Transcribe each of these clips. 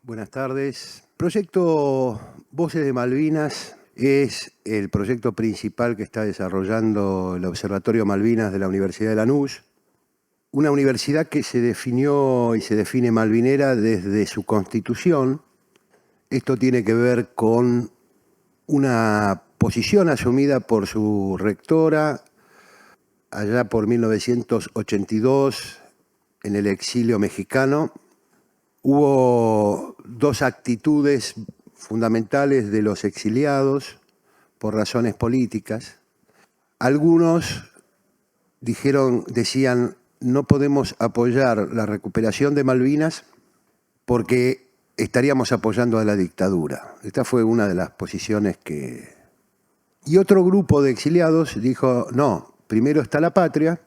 Buenas tardes. Proyecto Voces de Malvinas es el proyecto principal que está desarrollando el Observatorio Malvinas de la Universidad de Lanús, una universidad que se definió y se define malvinera desde su constitución. Esto tiene que ver con una posición asumida por su rectora allá por 1982 en el exilio mexicano. Hubo dos actitudes fundamentales de los exiliados por razones políticas. Algunos decían, no podemos apoyar la recuperación de Malvinas porque estaríamos apoyando a la dictadura. Esta fue una de las posiciones que... Y otro grupo de exiliados dijo, no, primero está la patria,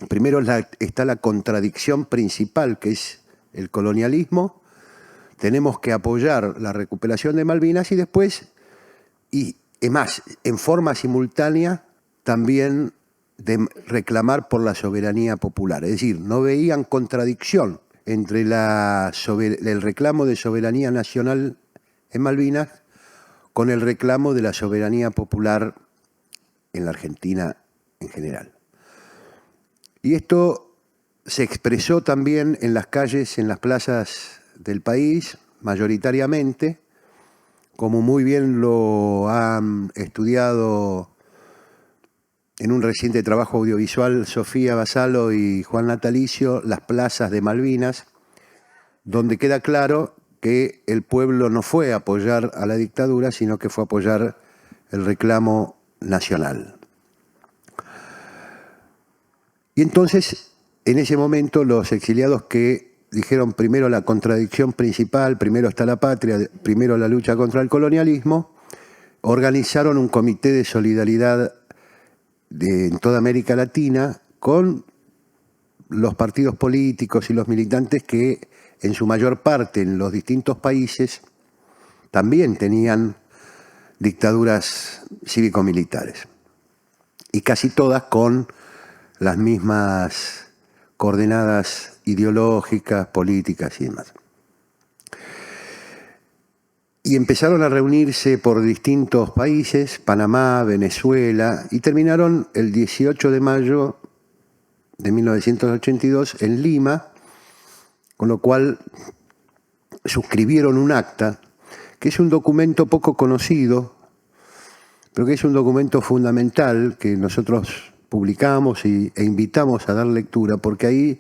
primero está la contradicción principal, que es el colonialismo, tenemos que apoyar la recuperación de Malvinas y después, y es más, en forma simultánea, también de reclamar por la soberanía popular. Es decir, no veían contradicción entre el reclamo de soberanía nacional en Malvinas con el reclamo de la soberanía popular en la Argentina en general. Y esto se expresó también en las calles, en las plazas del país, mayoritariamente, como muy bien lo han estudiado en un reciente trabajo audiovisual Sofía Basalo y Juan Natalicio, Las plazas de Malvinas, donde queda claro que el pueblo no fue a apoyar a la dictadura, sino que fue a apoyar el reclamo nacional. Y entonces, en ese momento, los exiliados que dijeron primero la contradicción principal, primero está la patria, primero la lucha contra el colonialismo, organizaron un comité de solidaridad en toda América Latina con los partidos políticos y los militantes que en su mayor parte en los distintos países también tenían dictaduras cívico-militares y casi todas con las mismas coordenadas ideológicas, políticas y demás. Y empezaron a reunirse por distintos países, Panamá, Venezuela, y terminaron el 18 de mayo de 1982 en Lima, con lo cual suscribieron un acta, que es un documento poco conocido, pero que es un documento fundamental que nosotros publicamos e invitamos a dar lectura, porque ahí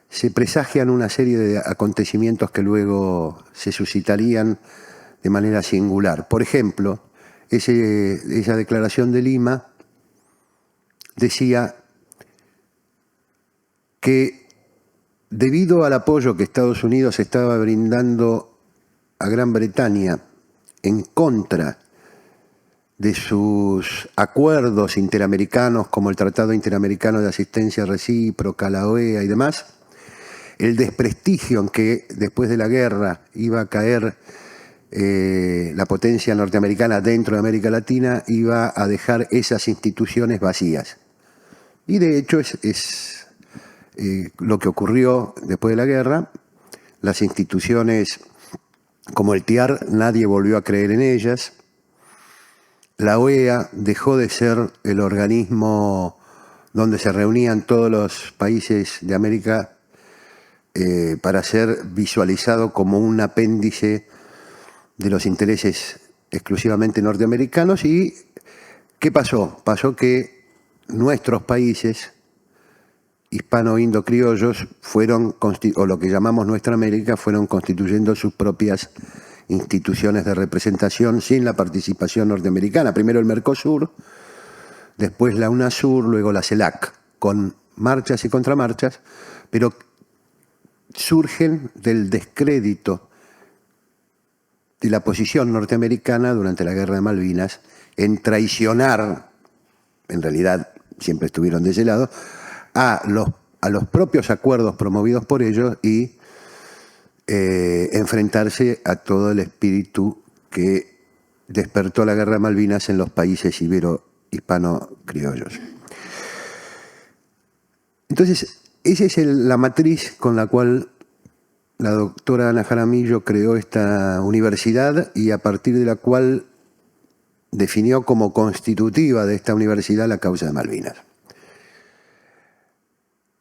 se presagian una serie de acontecimientos que luego se suscitarían de manera singular. Por ejemplo, esa declaración de Lima decía que debido al apoyo que Estados Unidos estaba brindando a Gran Bretaña en contra de sus acuerdos interamericanos como el Tratado Interamericano de Asistencia Recíproca, la OEA y demás, el desprestigio en que después de la guerra iba a caer la potencia norteamericana dentro de América Latina, iba a dejar esas instituciones vacías. Y de hecho es lo que ocurrió después de la guerra. Las instituciones como el TIAR, nadie volvió a creer en ellas. La OEA dejó de ser el organismo donde se reunían todos los países de América para ser visualizado como un apéndice de los intereses exclusivamente norteamericanos. ¿Y qué pasó? Pasó que nuestros países hispano-indo-criollos fueron, o lo que llamamos Nuestra América, fueron constituyendo sus propias instituciones de representación sin la participación norteamericana. Primero el Mercosur, después la UNASUR, luego la CELAC, con marchas y contramarchas, pero surgen del descrédito de la posición norteamericana durante la Guerra de Malvinas en traicionar, en realidad siempre estuvieron de ese lado, a los propios acuerdos promovidos por ellos y enfrentarse a todo el espíritu que despertó la Guerra de Malvinas en los países ibero-hispano-criollos. Entonces, esa es la matriz con la cual la doctora Ana Jaramillo creó esta universidad y a partir de la cual definió como constitutiva de esta universidad la causa de Malvinas,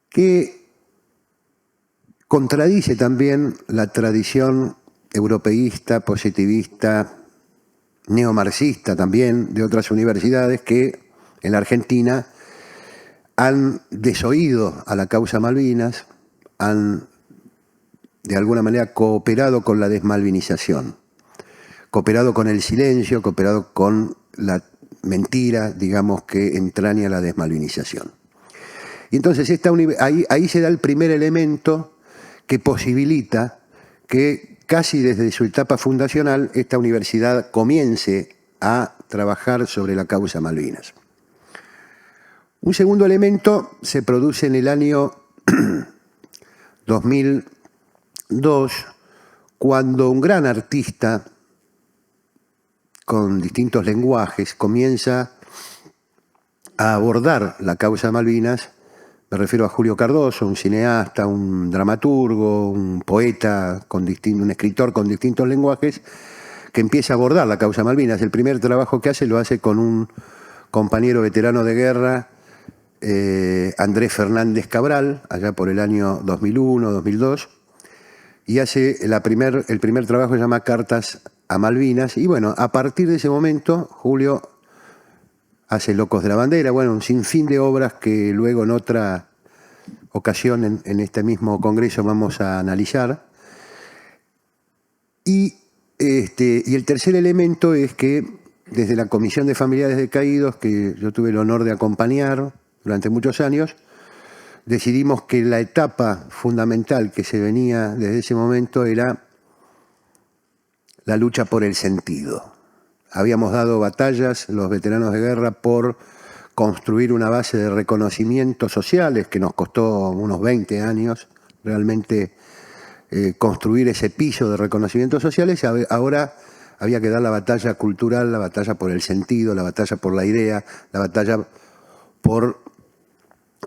que contradice también la tradición europeísta, positivista, neomarxista también de otras universidades que en la Argentina han desoído a la causa Malvinas, han de alguna manera cooperado con la desmalvinización, cooperado con el silencio, cooperado con la mentira, digamos, que entraña la desmalvinización. Y entonces ahí se da el primer elemento que posibilita que casi desde su etapa fundacional esta universidad comience a trabajar sobre la causa Malvinas. Un segundo elemento se produce en el año 2002, cuando un gran artista con distintos lenguajes comienza a abordar la causa Malvinas. Me refiero a Julio Cardoso, un cineasta, un dramaturgo, un poeta, un escritor con distintos lenguajes, que empieza a abordar la causa Malvinas. El primer trabajo que hace lo hace con un compañero veterano de guerra, Andrés Fernández Cabral, allá por el año 2001, 2002, y hace el primer trabajo, se llama Cartas a Malvinas, y bueno, a partir de ese momento, Julio hace Locos de la Bandera, bueno, un sinfín de obras que luego en otra ocasión en este mismo congreso vamos a analizar. Y el tercer elemento es que desde la Comisión de Familiares de Caídos, que yo tuve el honor de acompañar durante muchos años, decidimos que la etapa fundamental que se venía desde ese momento era la lucha por el sentido. Habíamos dado batallas, los veteranos de guerra, por construir una base de reconocimientos sociales que nos costó unos 20 años, realmente construir ese piso de reconocimientos sociales. Ahora había que dar la batalla cultural, la batalla por el sentido, la batalla por la idea, la batalla por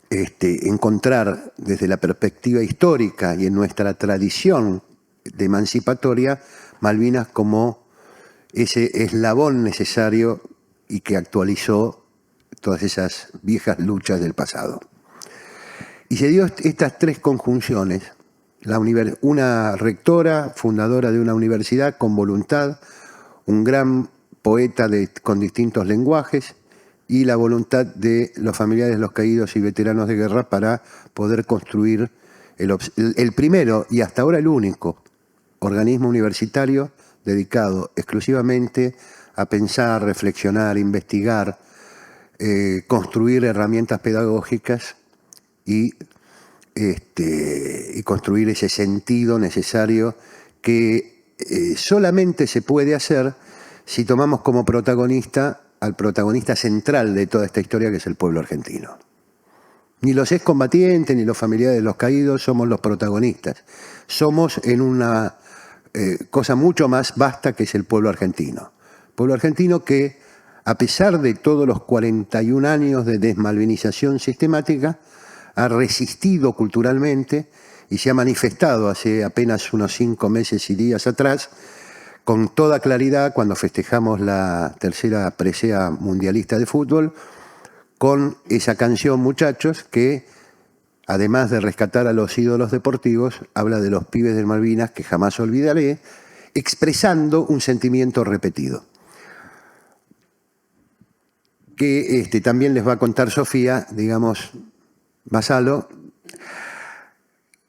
encontrar desde la perspectiva histórica y en nuestra tradición de emancipatoria Malvinas como ese eslabón necesario y que actualizó todas esas viejas luchas del pasado. Y se dio estas tres conjunciones: una rectora, fundadora de una universidad con voluntad, un gran poeta con distintos lenguajes, y la voluntad de los familiares de los caídos y veteranos de guerra para poder construir el primero y hasta ahora el único organismo universitario dedicado exclusivamente a pensar, reflexionar, investigar, construir herramientas pedagógicas y construir ese sentido necesario que solamente se puede hacer si tomamos como protagonista al protagonista central de toda esta historia, que es el pueblo argentino. Ni los excombatientes ni los familiares de los caídos somos los protagonistas. Somos en una cosa mucho más vasta que es el pueblo argentino. Pueblo argentino que, a pesar de todos los 41 años de desmalvinización sistemática, ha resistido culturalmente y se ha manifestado hace apenas unos 5 meses y días atrás con toda claridad cuando festejamos la tercera presea mundialista de fútbol, con esa canción, Muchachos, que además de rescatar a los ídolos deportivos, habla de los pibes de Malvinas que jamás olvidaré, expresando un sentimiento repetido. Que también les va a contar Sofía, digamos, Basalo.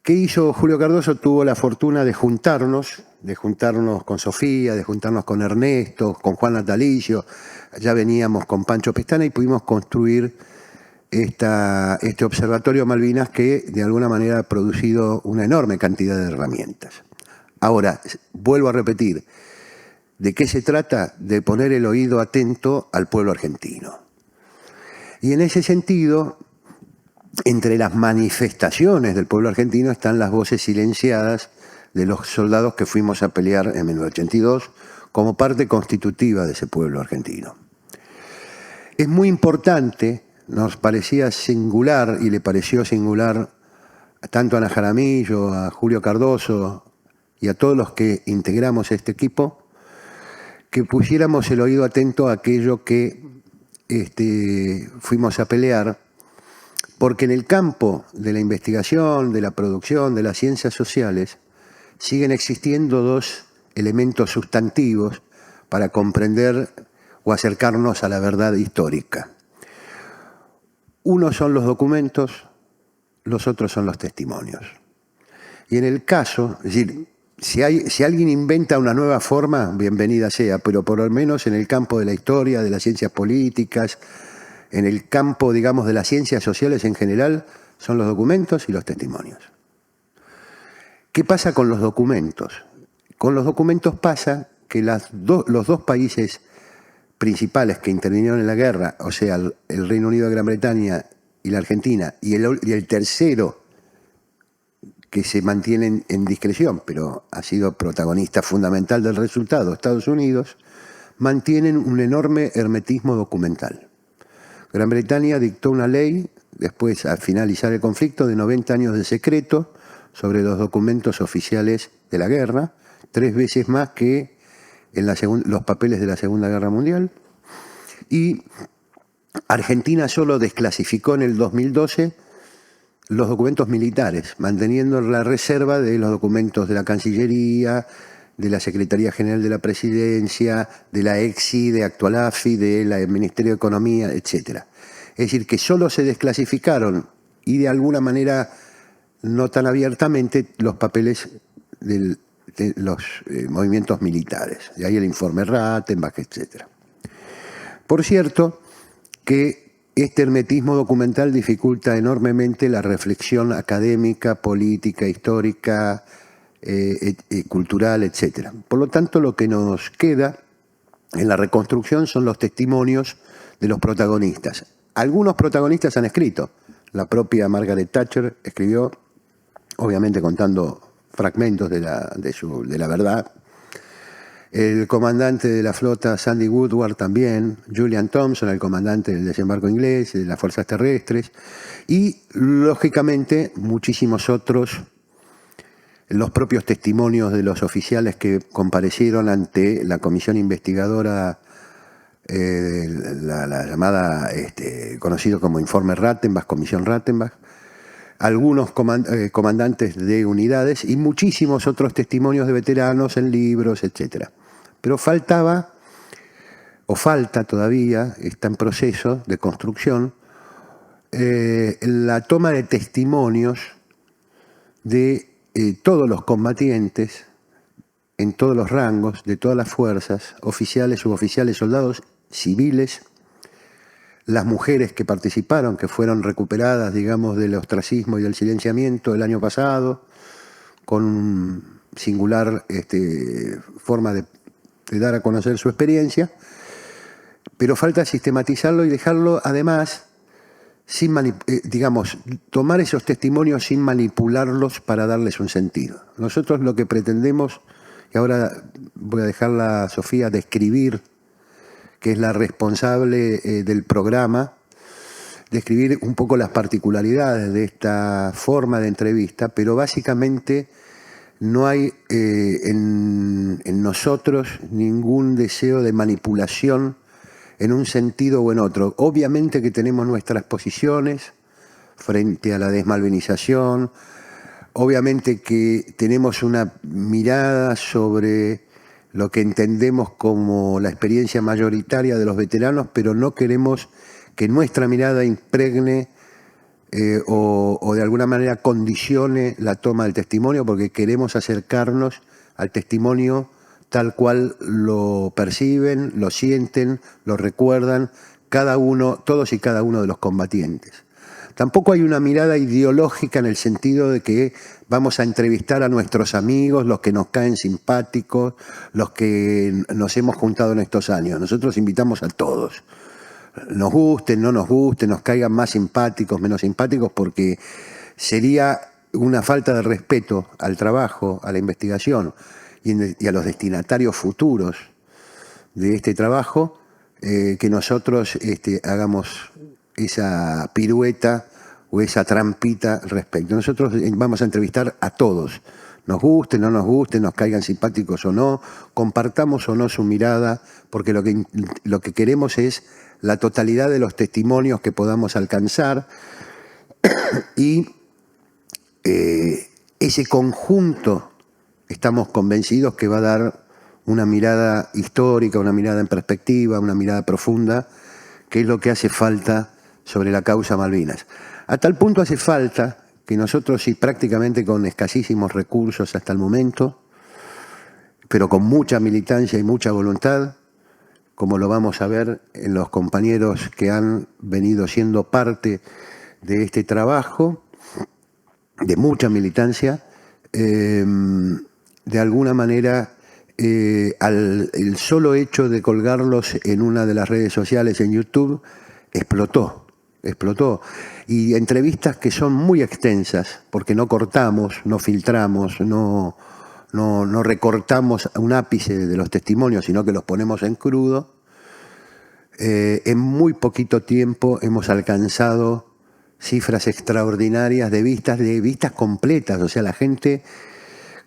¿Qué hizo Julio Cardoso? Tuvo la fortuna de juntarnos con Sofía, de juntarnos con Ernesto, con Juan Natalicio. Ya veníamos con Pancho Pestana y pudimos construir este observatorio Malvinas que de alguna manera ha producido una enorme cantidad de herramientas. Ahora, vuelvo a repetir, ¿de qué se trata? De poner el oído atento al pueblo argentino. Y en ese sentido, entre las manifestaciones del pueblo argentino están las voces silenciadas de los soldados que fuimos a pelear en 1982 como parte constitutiva de ese pueblo argentino. Es muy importante, nos parecía singular y le pareció singular tanto a Ana Jaramillo, a Julio Cardoso, y a todos los que integramos este equipo que pusiéramos el oído atento a aquello que fuimos a pelear, porque en el campo de la investigación, de la producción, de las ciencias sociales, siguen existiendo dos elementos sustantivos para comprender o acercarnos a la verdad histórica. Uno son los documentos, los otros son los testimonios. Y en el caso, es decir, si alguien inventa una nueva forma, bienvenida sea, pero por lo menos en el campo de la historia, de las ciencias políticas, en el campo, digamos, de las ciencias sociales en general, son los documentos y los testimonios. ¿Qué pasa con los documentos? Con los documentos pasa que los dos países principales que intervinieron en la guerra, o sea, el Reino Unido de Gran Bretaña y la Argentina, y el tercero que se mantiene en discreción, pero ha sido protagonista fundamental del resultado, Estados Unidos, mantienen un enorme hermetismo documental. Gran Bretaña dictó una ley, después al finalizar el conflicto, de 90 años de secreto sobre los documentos oficiales de la guerra, 3 veces más que en los papeles de la Segunda Guerra Mundial. Y Argentina solo desclasificó en el 2012 los documentos militares, manteniendo la reserva de los documentos de la Cancillería, de la Secretaría General de la Presidencia, de la EXI, de actual AFI, del Ministerio de Economía, etc. Es decir, que solo se desclasificaron, y de alguna manera no tan abiertamente, los papeles de los movimientos militares. De ahí el informe Rattenbach, etc. Por cierto, que este hermetismo documental dificulta enormemente la reflexión académica, política, histórica, cultural, etc. Por lo tanto, lo que nos queda en la reconstrucción son los testimonios de los protagonistas. Algunos protagonistas han escrito. La propia Margaret Thatcher escribió, obviamente contando fragmentos de la verdad. El comandante de la flota, Sandy Woodward, también. Julian Thompson, el comandante del desembarco inglés, de las fuerzas terrestres. Y, lógicamente, muchísimos otros, los propios testimonios de los oficiales que comparecieron ante la comisión investigadora, la llamada, conocido como informe Rattenbach, comisión Rattenbach, algunos comandantes de unidades y muchísimos otros testimonios de veteranos en libros, etc. Pero falta todavía, está en proceso de construcción, la toma de testimonios de todos los combatientes en todos los rangos, de todas las fuerzas, oficiales, suboficiales, soldados, civiles, las mujeres que participaron, que fueron recuperadas, digamos, del ostracismo y del silenciamiento el año pasado, con singular forma de dar a conocer su experiencia, pero falta sistematizarlo y dejarlo, además, tomar esos testimonios sin manipularlos para darles un sentido. Nosotros lo que pretendemos, y ahora voy a dejarla a Sofía describir, que es la responsable del programa, describir un poco las particularidades de esta forma de entrevista, pero básicamente no hay en nosotros ningún deseo de manipulación en un sentido o en otro. Obviamente que tenemos nuestras posiciones frente a la desmalvinización, obviamente que tenemos una mirada sobre lo que entendemos como la experiencia mayoritaria de los veteranos, pero no queremos que nuestra mirada impregne o de alguna manera condicione la toma del testimonio, porque queremos acercarnos al testimonio tal cual lo perciben, lo sienten, lo recuerdan todos y cada uno de los combatientes. Tampoco hay una mirada ideológica en el sentido de que vamos a entrevistar a nuestros amigos, los que nos caen simpáticos, los que nos hemos juntado en estos años. Nosotros invitamos a todos, nos gusten, no nos gusten, nos caigan más simpáticos, menos simpáticos, porque sería una falta de respeto al trabajo, a la investigación y a los destinatarios futuros de este trabajo, que nosotros hagamos esa pirueta o esa trampita respecto. Nosotros vamos a entrevistar a todos, nos guste, no nos guste, nos caigan simpáticos o no, compartamos o no su mirada, porque lo que queremos es la totalidad de los testimonios que podamos alcanzar y ese conjunto estamos convencidos que va a dar una mirada histórica, una mirada en perspectiva, una mirada profunda, que es lo que hace falta sobre la causa Malvinas. A tal punto hace falta que nosotros, y prácticamente con escasísimos recursos hasta el momento, pero con mucha militancia y mucha voluntad, como lo vamos a ver en los compañeros que han venido siendo parte de este trabajo, de mucha militancia, de alguna manera el solo hecho de colgarlos en una de las redes sociales, en YouTube, explotó. Y entrevistas que son muy extensas, porque no cortamos, no filtramos, no recortamos un ápice de los testimonios, sino que los ponemos en crudo. En muy poquito tiempo hemos alcanzado cifras extraordinarias de vistas completas. O sea, la gente,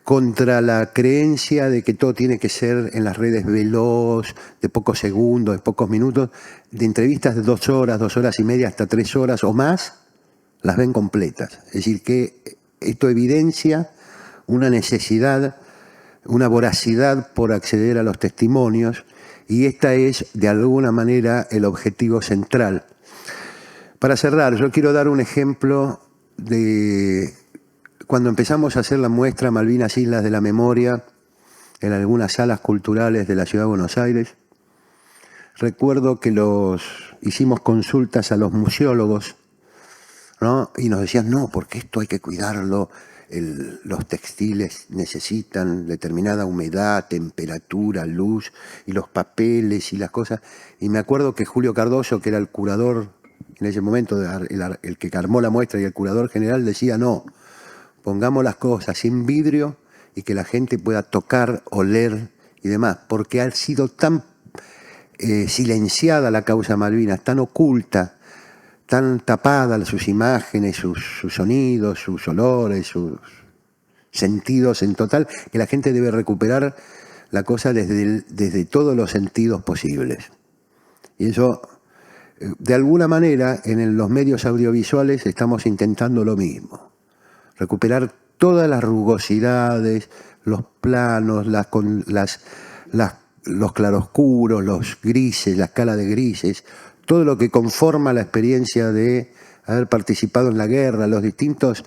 contra la creencia de que todo tiene que ser en las redes veloz, de pocos segundos, de pocos minutos, de entrevistas de 2 horas, 2 horas y media, hasta 3 horas o más, las ven completas. Es decir, que esto evidencia una necesidad, una voracidad por acceder a los testimonios, y esta es, de alguna manera, el objetivo central. Para cerrar, yo quiero dar un ejemplo de cuando empezamos a hacer la muestra Malvinas Islas de la Memoria en algunas salas culturales de la Ciudad de Buenos Aires. Recuerdo que hicimos consultas a los museólogos, ¿no? Y nos decían, no, porque esto hay que cuidarlo, los textiles necesitan determinada humedad, temperatura, luz, y los papeles y las cosas. Y me acuerdo que Julio Cardoso, que era el curador en ese momento, el que armó la muestra y el curador general, decía, no, pongamos las cosas sin vidrio y que la gente pueda tocar, oler y demás, porque ha sido tan silenciada la causa Malvinas, tan oculta, tan tapada sus imágenes, sus sonidos, sus olores, sus sentidos en total, que la gente debe recuperar la cosa desde todos los sentidos posibles. Y eso, de alguna manera, en los medios audiovisuales estamos intentando lo mismo. Recuperar todas las rugosidades, los planos, los claroscuros, los grises, la escala de grises, todo lo que conforma la experiencia de haber participado en la guerra, los distintos,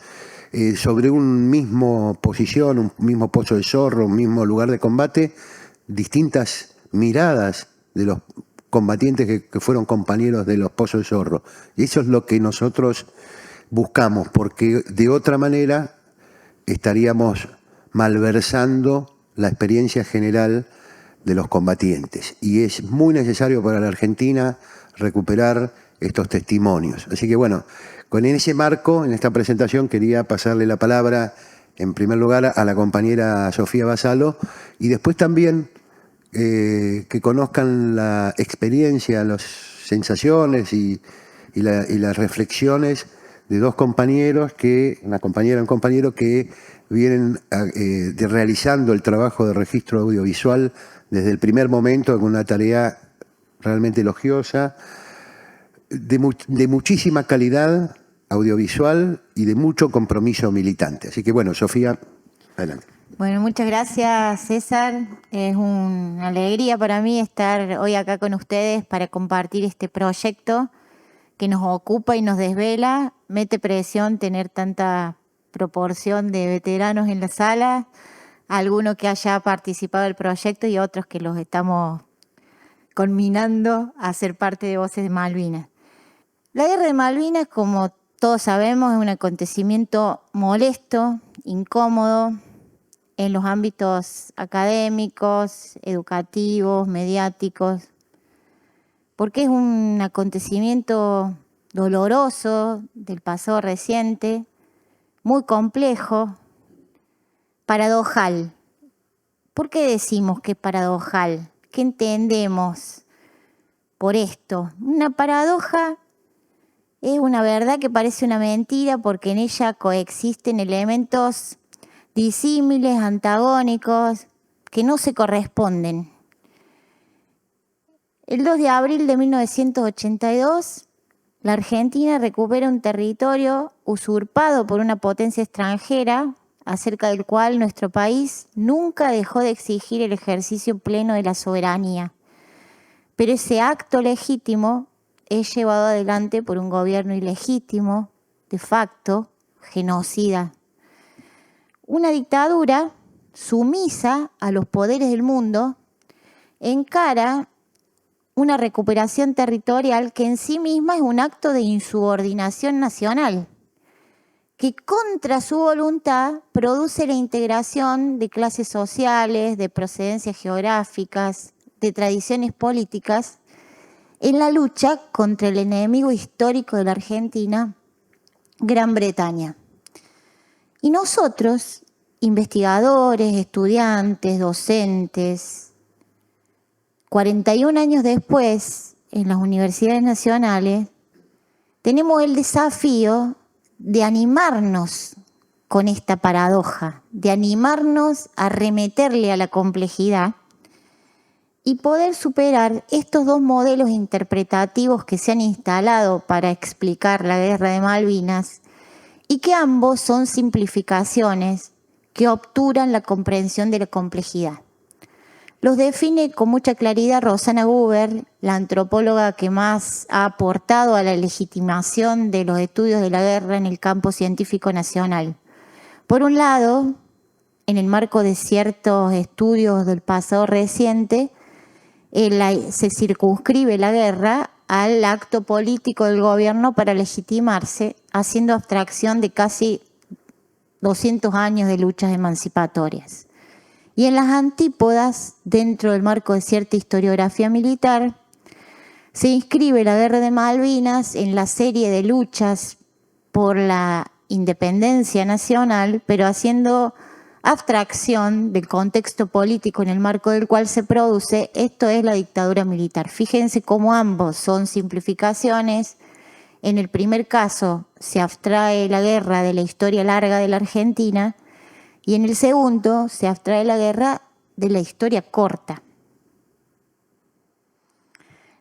sobre un mismo posición, un mismo pozo de zorro, un mismo lugar de combate, distintas miradas de los combatientes que fueron compañeros de los pozos de zorro. Y eso es lo que nosotros buscamos, porque de otra manera estaríamos malversando la experiencia general de los combatientes. Y es muy necesario para la Argentina recuperar estos testimonios. Así que bueno, con ese marco, en esta presentación, quería pasarle la palabra, en primer lugar, a la compañera Sofía Vasalo, y después también que conozcan la experiencia, las sensaciones y las reflexiones de dos compañeros, una compañera y un compañero que vienen realizando el trabajo de registro audiovisual desde el primer momento, con una tarea realmente elogiosa, de muchísima calidad audiovisual y de mucho compromiso militante. Así que bueno, Sofía, adelante. Bueno, muchas gracias, César. Es una alegría para mí estar hoy acá con ustedes para compartir este proyecto que nos ocupa y nos desvela. Mete presión tener tanta proporción de veteranos en la sala, alguno que haya participado del proyecto y otros que los estamos conminando a ser parte de Voces de Malvinas. La Guerra de Malvinas, como todos sabemos, es un acontecimiento molesto, incómodo, en los ámbitos académicos, educativos, mediáticos, porque es un acontecimiento doloroso del pasado reciente, muy complejo, paradojal. ¿Por qué decimos que es paradojal? ¿Qué entendemos por esto? Una paradoja es una verdad que parece una mentira porque en ella coexisten elementos disímiles, antagónicos, que no se corresponden. El 2 de abril de 1982, la Argentina recupera un territorio usurpado por una potencia extranjera, acerca del cual nuestro país nunca dejó de exigir el ejercicio pleno de la soberanía. Pero ese acto legítimo es llevado adelante por un gobierno ilegítimo, de facto, genocida. Una dictadura sumisa a los poderes del mundo encara una recuperación territorial que en sí misma es un acto de insubordinación nacional, que contra su voluntad produce la integración de clases sociales, de procedencias geográficas, de tradiciones políticas, en la lucha contra el enemigo histórico de la Argentina, Gran Bretaña. Y nosotros, investigadores, estudiantes, docentes, 41 años después, en las universidades nacionales, tenemos el desafío de animarnos con esta paradoja, de animarnos a remeterle a la complejidad y poder superar estos dos modelos interpretativos que se han instalado para explicar la Guerra de Malvinas y que ambos son simplificaciones que obturan la comprensión de la complejidad. Los define con mucha claridad Rosana Huber, la antropóloga que más ha aportado a la legitimación de los estudios de la guerra en el campo científico nacional. Por un lado, en el marco de ciertos estudios del pasado reciente, se circunscribe la guerra al acto político del gobierno para legitimarse, haciendo abstracción de casi 200 años de luchas emancipatorias. Y en las antípodas, dentro del marco de cierta historiografía militar, se inscribe la Guerra de Malvinas en la serie de luchas por la independencia nacional, pero haciendo abstracción del contexto político en el marco del cual se produce, esto es la dictadura militar. Fíjense cómo ambos son simplificaciones. En el primer caso se abstrae la guerra de la historia larga de la Argentina y en el segundo se abstrae la guerra de la historia corta.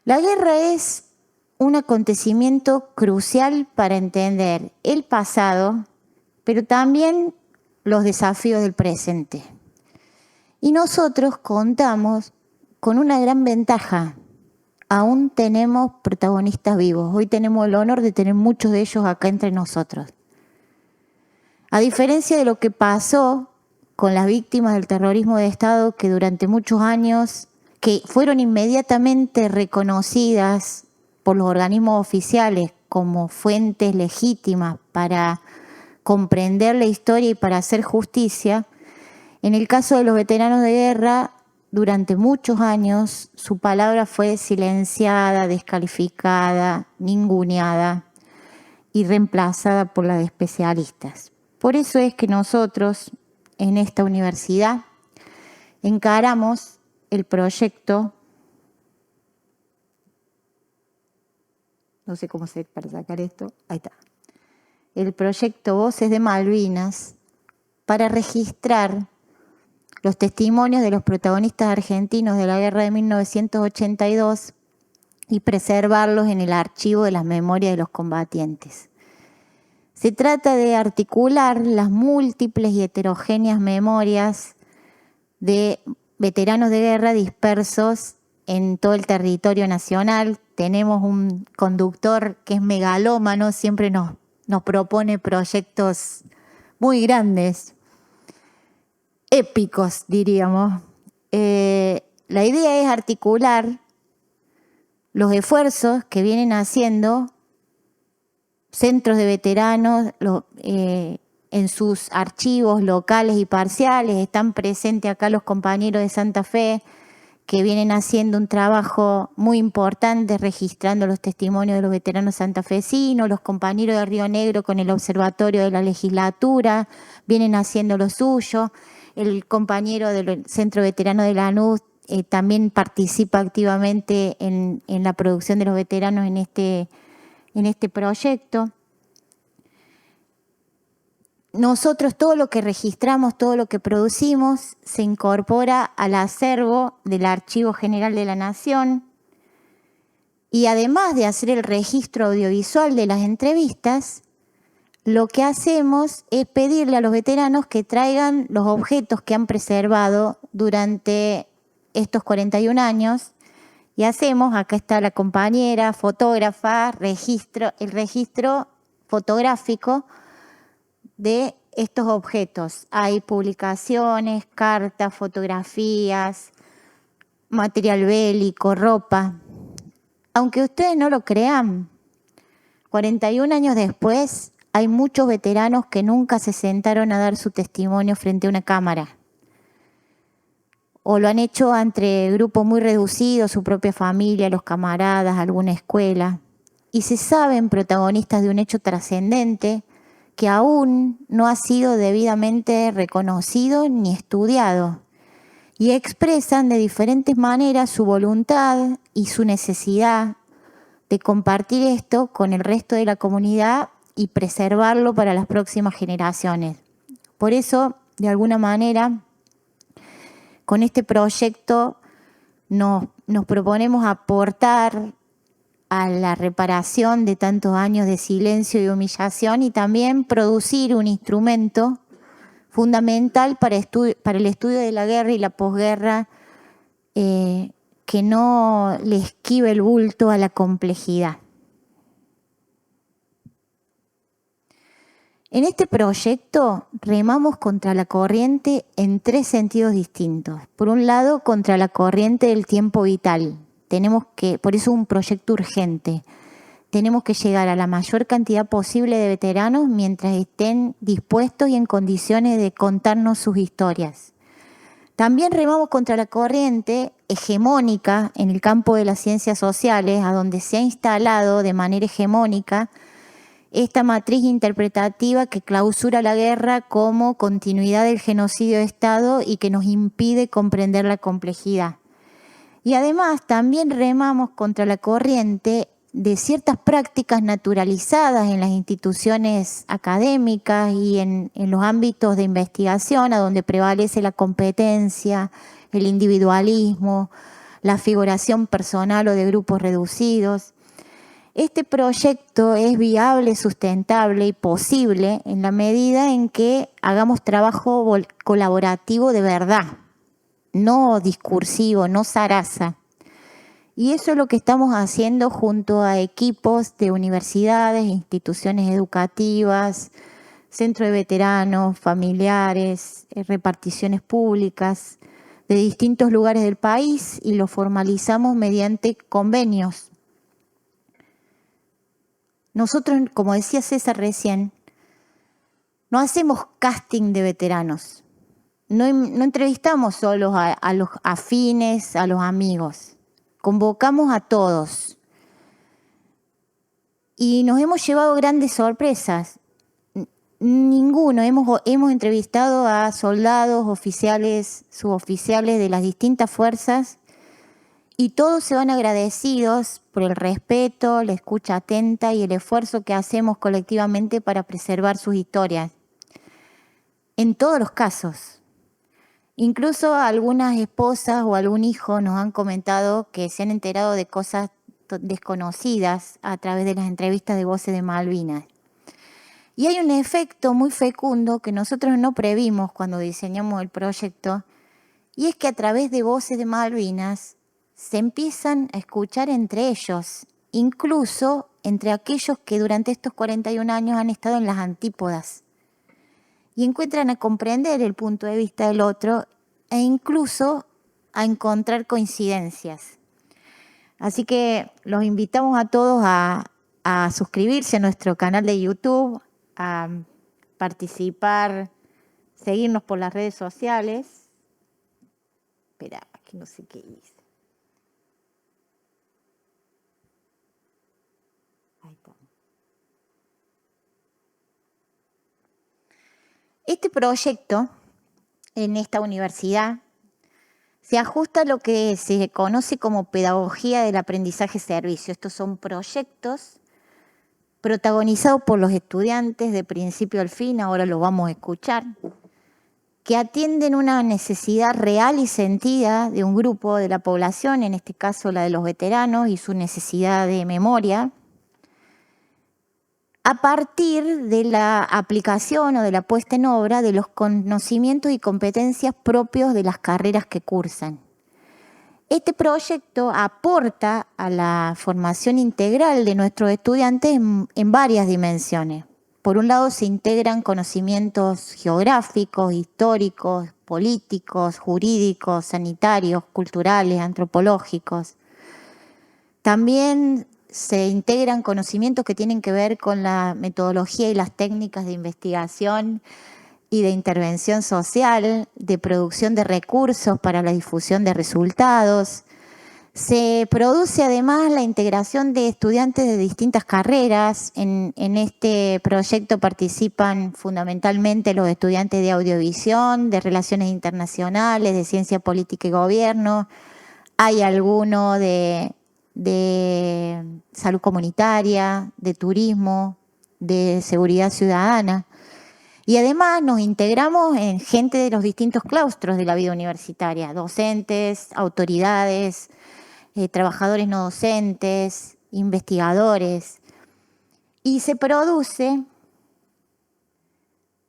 La guerra es un acontecimiento crucial para entender el pasado, pero también los desafíos del presente. Y nosotros contamos con una gran ventaja. Aún tenemos protagonistas vivos. Hoy tenemos el honor de tener muchos de ellos acá entre nosotros. A diferencia de lo que pasó con las víctimas del terrorismo de Estado, que durante muchos años, que fueron inmediatamente reconocidas por los organismos oficiales como fuentes legítimas para comprender la historia y para hacer justicia, en el caso de los veteranos de guerra, durante muchos años su palabra fue silenciada, descalificada, ninguneada y reemplazada por la de especialistas. Por eso es que nosotros en esta universidad encaramos el proyecto, no sé cómo hacer para sacar esto, ahí está, el proyecto Voces de Malvinas para registrar los testimonios de los protagonistas argentinos de la guerra de 1982 y preservarlos en el archivo de las memorias de los combatientes. Se trata de articular las múltiples y heterogéneas memorias de veteranos de guerra dispersos en todo el territorio nacional. Tenemos un conductor que es megalómano, siempre nos propone proyectos muy grandes, épicos, diríamos. La idea es articular los esfuerzos que vienen haciendo centros de veteranos en sus archivos locales y parciales. Están presentes acá los compañeros de Santa Fe que vienen haciendo un trabajo muy importante registrando los testimonios de los veteranos santafesinos, los compañeros de Río Negro con el Observatorio de la Legislatura vienen haciendo lo suyo, el compañero del Centro Veterano de Lanús también participa activamente en la producción de los veteranos en este proyecto. nosotros todo lo que registramos, todo lo que producimos, se incorpora al acervo del Archivo General de la Nación y además de hacer el registro audiovisual de las entrevistas, lo que hacemos es pedirle a los veteranos que traigan los objetos que han preservado durante estos 41 años y hacemos, acá está la compañera, fotógrafa, el registro fotográfico de estos objetos. Hay publicaciones, cartas, fotografías, material bélico, ropa. Aunque ustedes no lo crean, 41 años después hay muchos veteranos que nunca se sentaron a dar su testimonio frente a una cámara. O lo han hecho entre grupos muy reducidos, su propia familia, los camaradas, alguna escuela. Y se saben protagonistas de un hecho trascendente que aún no ha sido debidamente reconocido ni estudiado. Y expresan de diferentes maneras su voluntad y su necesidad de compartir esto con el resto de la comunidad y preservarlo para las próximas generaciones. Por eso, de alguna manera, con este proyecto nos proponemos aportar a la reparación de tantos años de silencio y humillación y también producir un instrumento fundamental para el estudio de la guerra y la posguerra que no le esquive el bulto a la complejidad. En este proyecto remamos contra la corriente en 3 sentidos distintos. Por un lado, contra la corriente del tiempo vital. Por eso es un proyecto urgente. Tenemos que llegar a la mayor cantidad posible de veteranos mientras estén dispuestos y en condiciones de contarnos sus historias. También remamos contra la corriente hegemónica en el campo de las ciencias sociales, a donde se ha instalado de manera hegemónica esta matriz interpretativa que clausura la guerra como continuidad del genocidio de Estado y que nos impide comprender la complejidad. Y además también remamos contra la corriente de ciertas prácticas naturalizadas en las instituciones académicas y en los ámbitos de investigación, a donde prevalece la competencia, el individualismo, la figuración personal o de grupos reducidos. Este proyecto es viable, sustentable y posible en la medida en que hagamos trabajo colaborativo de verdad, no discursivo, no zaraza. Y eso es lo que estamos haciendo junto a equipos de universidades, instituciones educativas, centros de veteranos, familiares, reparticiones públicas de distintos lugares del país y lo formalizamos mediante convenios. Nosotros, como decía César recién, no hacemos casting de veteranos. No entrevistamos solo a los afines, a los amigos. Convocamos a todos. Y nos hemos llevado grandes sorpresas. Ninguno. Hemos entrevistado a soldados, oficiales, suboficiales de las distintas fuerzas y todos se van agradecidos por el respeto, la escucha atenta y el esfuerzo que hacemos colectivamente para preservar sus historias. En todos los casos. Incluso algunas esposas o algún hijo nos han comentado que se han enterado de cosas desconocidas a través de las entrevistas de Voces de Malvinas. Y hay un efecto muy fecundo que nosotros no previmos cuando diseñamos el proyecto, y es que a través de Voces de Malvinas se empiezan a escuchar entre ellos, incluso entre aquellos que durante estos 41 años han estado en las antípodas, y encuentran a comprender el punto de vista del otro e incluso a encontrar coincidencias. Así que los invitamos a todos a suscribirse a nuestro canal de YouTube, a participar, seguirnos por las redes sociales. Espera, aquí no sé qué hice. Ahí está. Este proyecto en esta universidad se ajusta a lo que se conoce como pedagogía del aprendizaje-servicio. Estos son proyectos protagonizado por los estudiantes de principio al fin, ahora lo vamos a escuchar, que atienden una necesidad real y sentida de un grupo de la población, en este caso la de los veteranos y su necesidad de memoria, a partir de la aplicación o de la puesta en obra de los conocimientos y competencias propios de las carreras que cursan. Este proyecto aporta a la formación integral de nuestros estudiantes en varias dimensiones. Por un lado, se integran conocimientos geográficos, históricos, políticos, jurídicos, sanitarios, culturales, antropológicos. También se integran conocimientos que tienen que ver con la metodología y las técnicas de investigación y de intervención social, de producción de recursos para la difusión de resultados. Se produce además la integración de estudiantes de distintas carreras. En este proyecto participan fundamentalmente los estudiantes de audiovisión, de relaciones internacionales, de ciencia política y gobierno. Hay alguno de salud comunitaria, de turismo, de seguridad ciudadana. Y además nos integramos en gente de los distintos claustros de la vida universitaria, docentes, autoridades, trabajadores no docentes, investigadores. Y se produce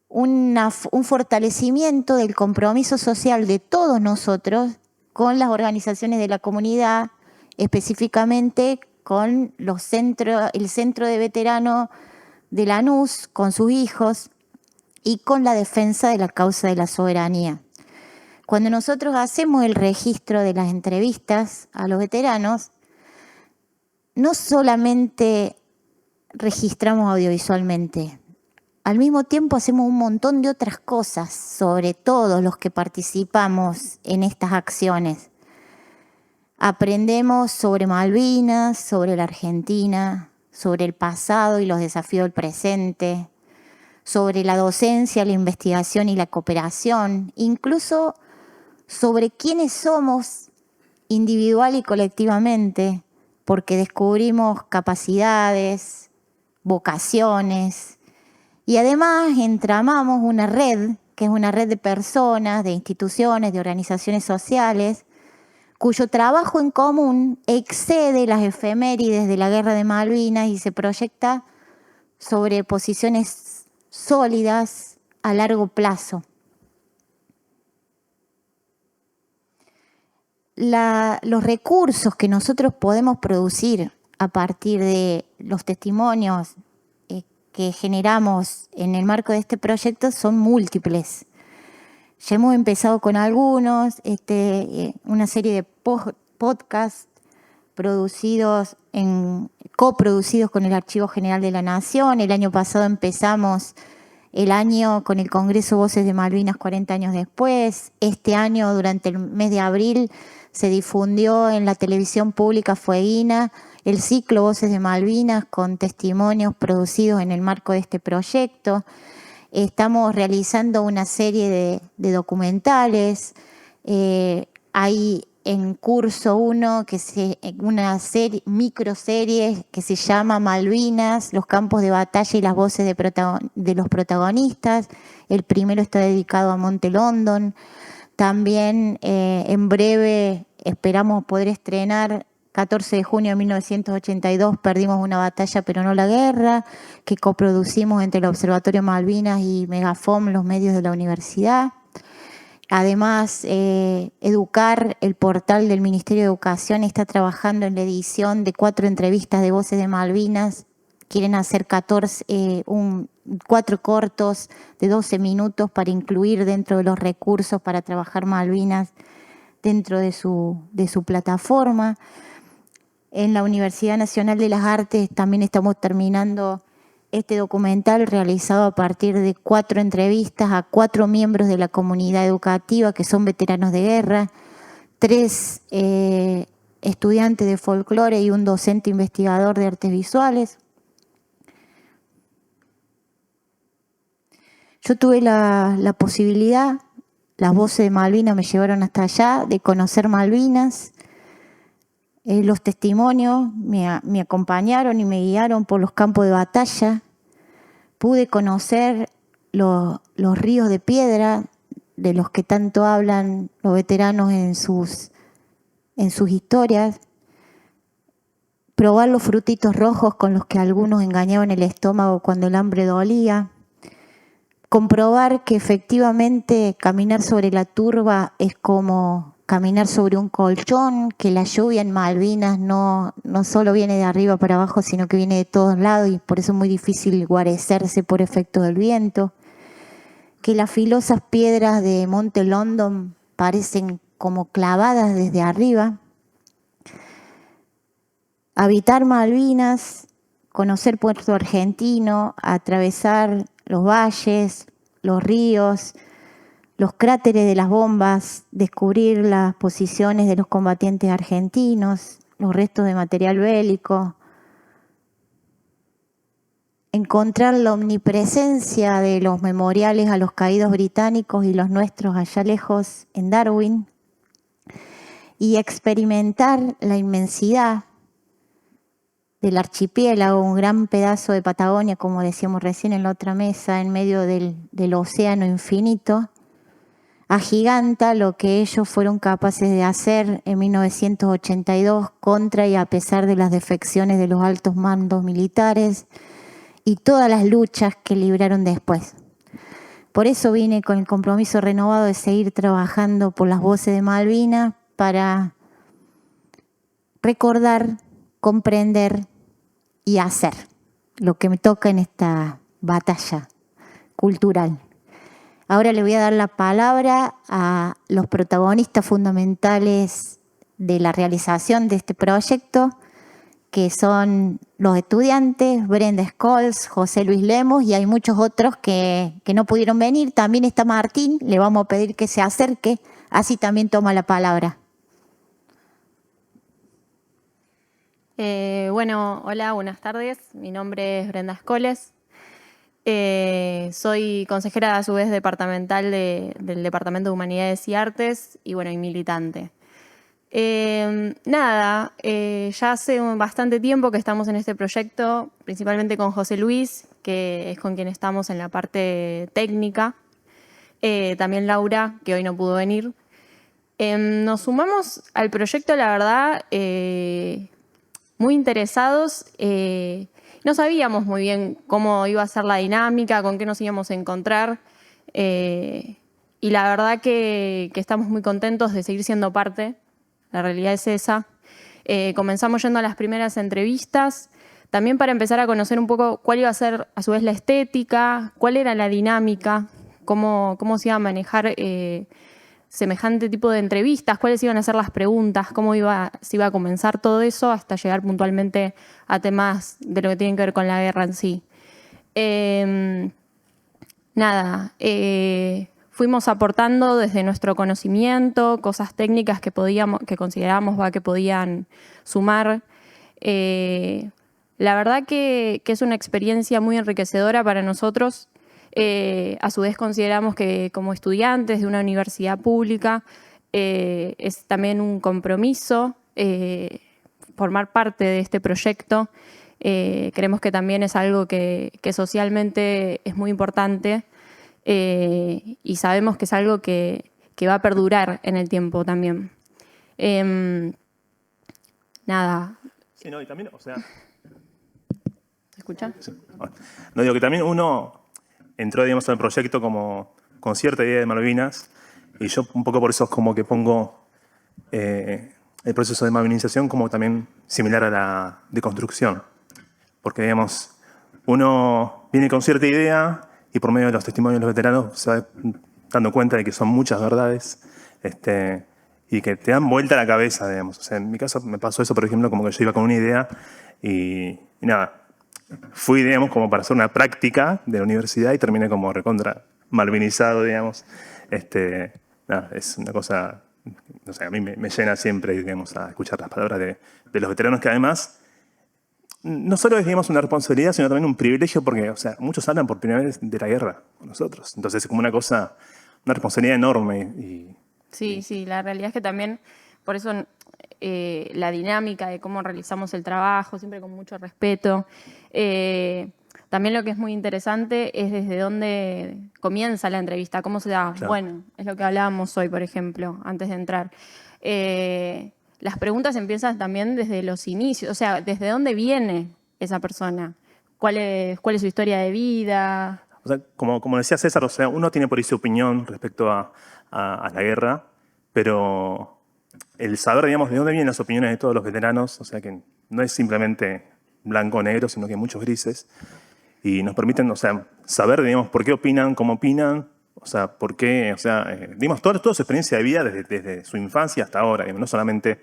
un fortalecimiento del compromiso social de todos nosotros con las organizaciones de la comunidad, específicamente con el Centro de Veteranos de Lanús, con sus hijos, y con la defensa de la causa de la soberanía. Cuando nosotros hacemos el registro de las entrevistas a los veteranos, no solamente registramos audiovisualmente, al mismo tiempo hacemos un montón de otras cosas sobre todos los que participamos en estas acciones. Aprendemos sobre Malvinas, sobre la Argentina, sobre el pasado y los desafíos del presente, sobre la docencia, la investigación y la cooperación, incluso sobre quiénes somos individual y colectivamente, porque descubrimos capacidades, vocaciones y además entramamos una red, que es una red de personas, de instituciones, de organizaciones sociales, cuyo trabajo en común excede las efemérides de la Guerra de Malvinas y se proyecta sobre posiciones sólidas a largo plazo. Los recursos que nosotros podemos producir a partir de los testimonios que generamos en el marco de este proyecto son múltiples. Ya hemos empezado con algunos, una serie de podcasts coproducidos con el Archivo General de la Nación. El año pasado empezamos el año con el Congreso Voces de Malvinas 40 años después. Este año, durante el mes de abril, se difundió en la televisión pública fueguina el ciclo Voces de Malvinas con testimonios producidos en el marco de este proyecto. Estamos realizando una serie de documentales. Hay en curso una microserie que se llama Malvinas, los campos de batalla y las voces de los protagonistas. El primero está dedicado a Monte London. También en breve esperamos poder estrenar 14 de junio de 1982, Perdimos una batalla pero no la guerra, que coproducimos entre el Observatorio Malvinas y Megafom, los medios de la universidad. Además, Educar, el portal del Ministerio de Educación, está trabajando en la edición de 4 entrevistas de Voces de Malvinas. Quieren hacer 4 cortos de 12 minutos para incluir dentro de los recursos para trabajar Malvinas dentro de su plataforma. En la Universidad Nacional de las Artes también estamos terminando este documental realizado a partir de 4 entrevistas a 4 miembros de la comunidad educativa que son veteranos de guerra, 3 estudiantes de folclore y un docente investigador de artes visuales. Yo tuve la posibilidad, las Voces de Malvinas me llevaron hasta allá, de conocer Malvinas. Los testimonios me acompañaron y me guiaron por los campos de batalla. Pude conocer los ríos de piedra de los que tanto hablan los veteranos en sus historias. Probar los frutitos rojos con los que algunos engañaban el estómago cuando el hambre dolía. Comprobar que efectivamente caminar sobre la turba es como caminar sobre un colchón, que la lluvia en Malvinas no solo viene de arriba para abajo, sino que viene de todos lados y por eso es muy difícil guarecerse por efecto del viento. Que las filosas piedras de Monte London parecen como clavadas desde arriba. Habitar Malvinas, conocer Puerto Argentino, atravesar los valles, los ríos, los cráteres de las bombas, descubrir las posiciones de los combatientes argentinos, los restos de material bélico, encontrar la omnipresencia de los memoriales a los caídos británicos y los nuestros allá lejos en Darwin, y experimentar la inmensidad del archipiélago, un gran pedazo de Patagonia, como decíamos recién en la otra mesa, en medio del océano infinito, agiganta lo que ellos fueron capaces de hacer en 1982 contra y a pesar de las defecciones de los altos mandos militares y todas las luchas que libraron después. Por eso vine con el compromiso renovado de seguir trabajando por las voces de Malvinas para recordar, comprender y hacer lo que me toca en esta batalla cultural. Ahora le voy a dar la palabra a los protagonistas fundamentales de la realización de este proyecto, que son los estudiantes, Brenda Scholes, José Luis Lemos, y hay muchos otros que no pudieron venir. También está Martín, le vamos a pedir que se acerque, así también toma la palabra. Bueno, hola, buenas tardes. Mi nombre es Brenda Scholes. Soy consejera a su vez departamental del Departamento de Humanidades y Artes y bueno, y militante. Ya hace bastante tiempo que estamos en este proyecto, principalmente con José Luis, que es con quien estamos en la parte técnica. También Laura, que hoy no pudo venir. Nos sumamos al proyecto, la verdad, muy interesados. No sabíamos muy bien cómo iba a ser la dinámica, con qué nos íbamos a encontrar. Y la verdad que estamos muy contentos de seguir siendo parte. La realidad es esa. Comenzamos yendo a las primeras entrevistas, también para empezar a conocer un poco cuál iba a ser a su vez la estética, cuál era la dinámica, cómo se iba a manejar semejante tipo de entrevistas, cuáles iban a ser las preguntas, se iba a comenzar todo eso hasta llegar puntualmente a temas de lo que tienen que ver con la guerra en sí. Fuimos aportando desde nuestro conocimiento cosas técnicas que considerábamos que podían sumar. La verdad que es una experiencia muy enriquecedora para nosotros. A su vez consideramos que como estudiantes de una universidad pública es también un compromiso formar parte de este proyecto. Creemos que también es algo que socialmente es muy importante y sabemos que es algo que va a perdurar en el tiempo también. Sí, no, y también, o sea... ¿Se escucha? Sí. No, digo que también uno entró, digamos, al proyecto como con cierta idea de Malvinas, y yo un poco por eso es como que pongo el proceso de malvinización como también similar a la deconstrucción. Porque, digamos, uno viene con cierta idea y por medio de los testimonios de los veteranos se va dando cuenta de que son muchas verdades y que te dan vuelta a la cabeza, digamos. O sea, en mi caso me pasó eso, por ejemplo, como que yo iba con una idea y nada, fui, digamos, como para hacer una práctica de la universidad y terminé como recontra malvinizado, digamos. Es una cosa, o sea, a mí me llena siempre, digamos, a escuchar las palabras de los veteranos, que además no solo es, digamos, una responsabilidad, sino también un privilegio, porque, o sea, muchos hablan por primera vez de la guerra con nosotros. Entonces es como una cosa, una responsabilidad enorme. Sí, la realidad es que también, por eso la dinámica de cómo realizamos el trabajo, siempre con mucho respeto. También lo que es muy interesante es desde dónde comienza la entrevista, cómo se da. Claro. Bueno, es lo que hablábamos hoy, por ejemplo, antes de entrar. Las preguntas empiezan también desde los inicios, o sea, desde dónde viene esa persona, cuál es su historia de vida. O sea, como decía César, o sea, uno tiene por ahí su opinión respecto a la guerra, pero el saber, digamos, de dónde vienen las opiniones de todos los veteranos, o sea, que no es simplemente blanco o negro, sino que hay muchos grises, y nos permiten, o sea, saber, digamos, por qué opinan, cómo opinan, o sea, por qué, o sea, digamos, toda su experiencia de vida desde su infancia hasta ahora, digamos, no solamente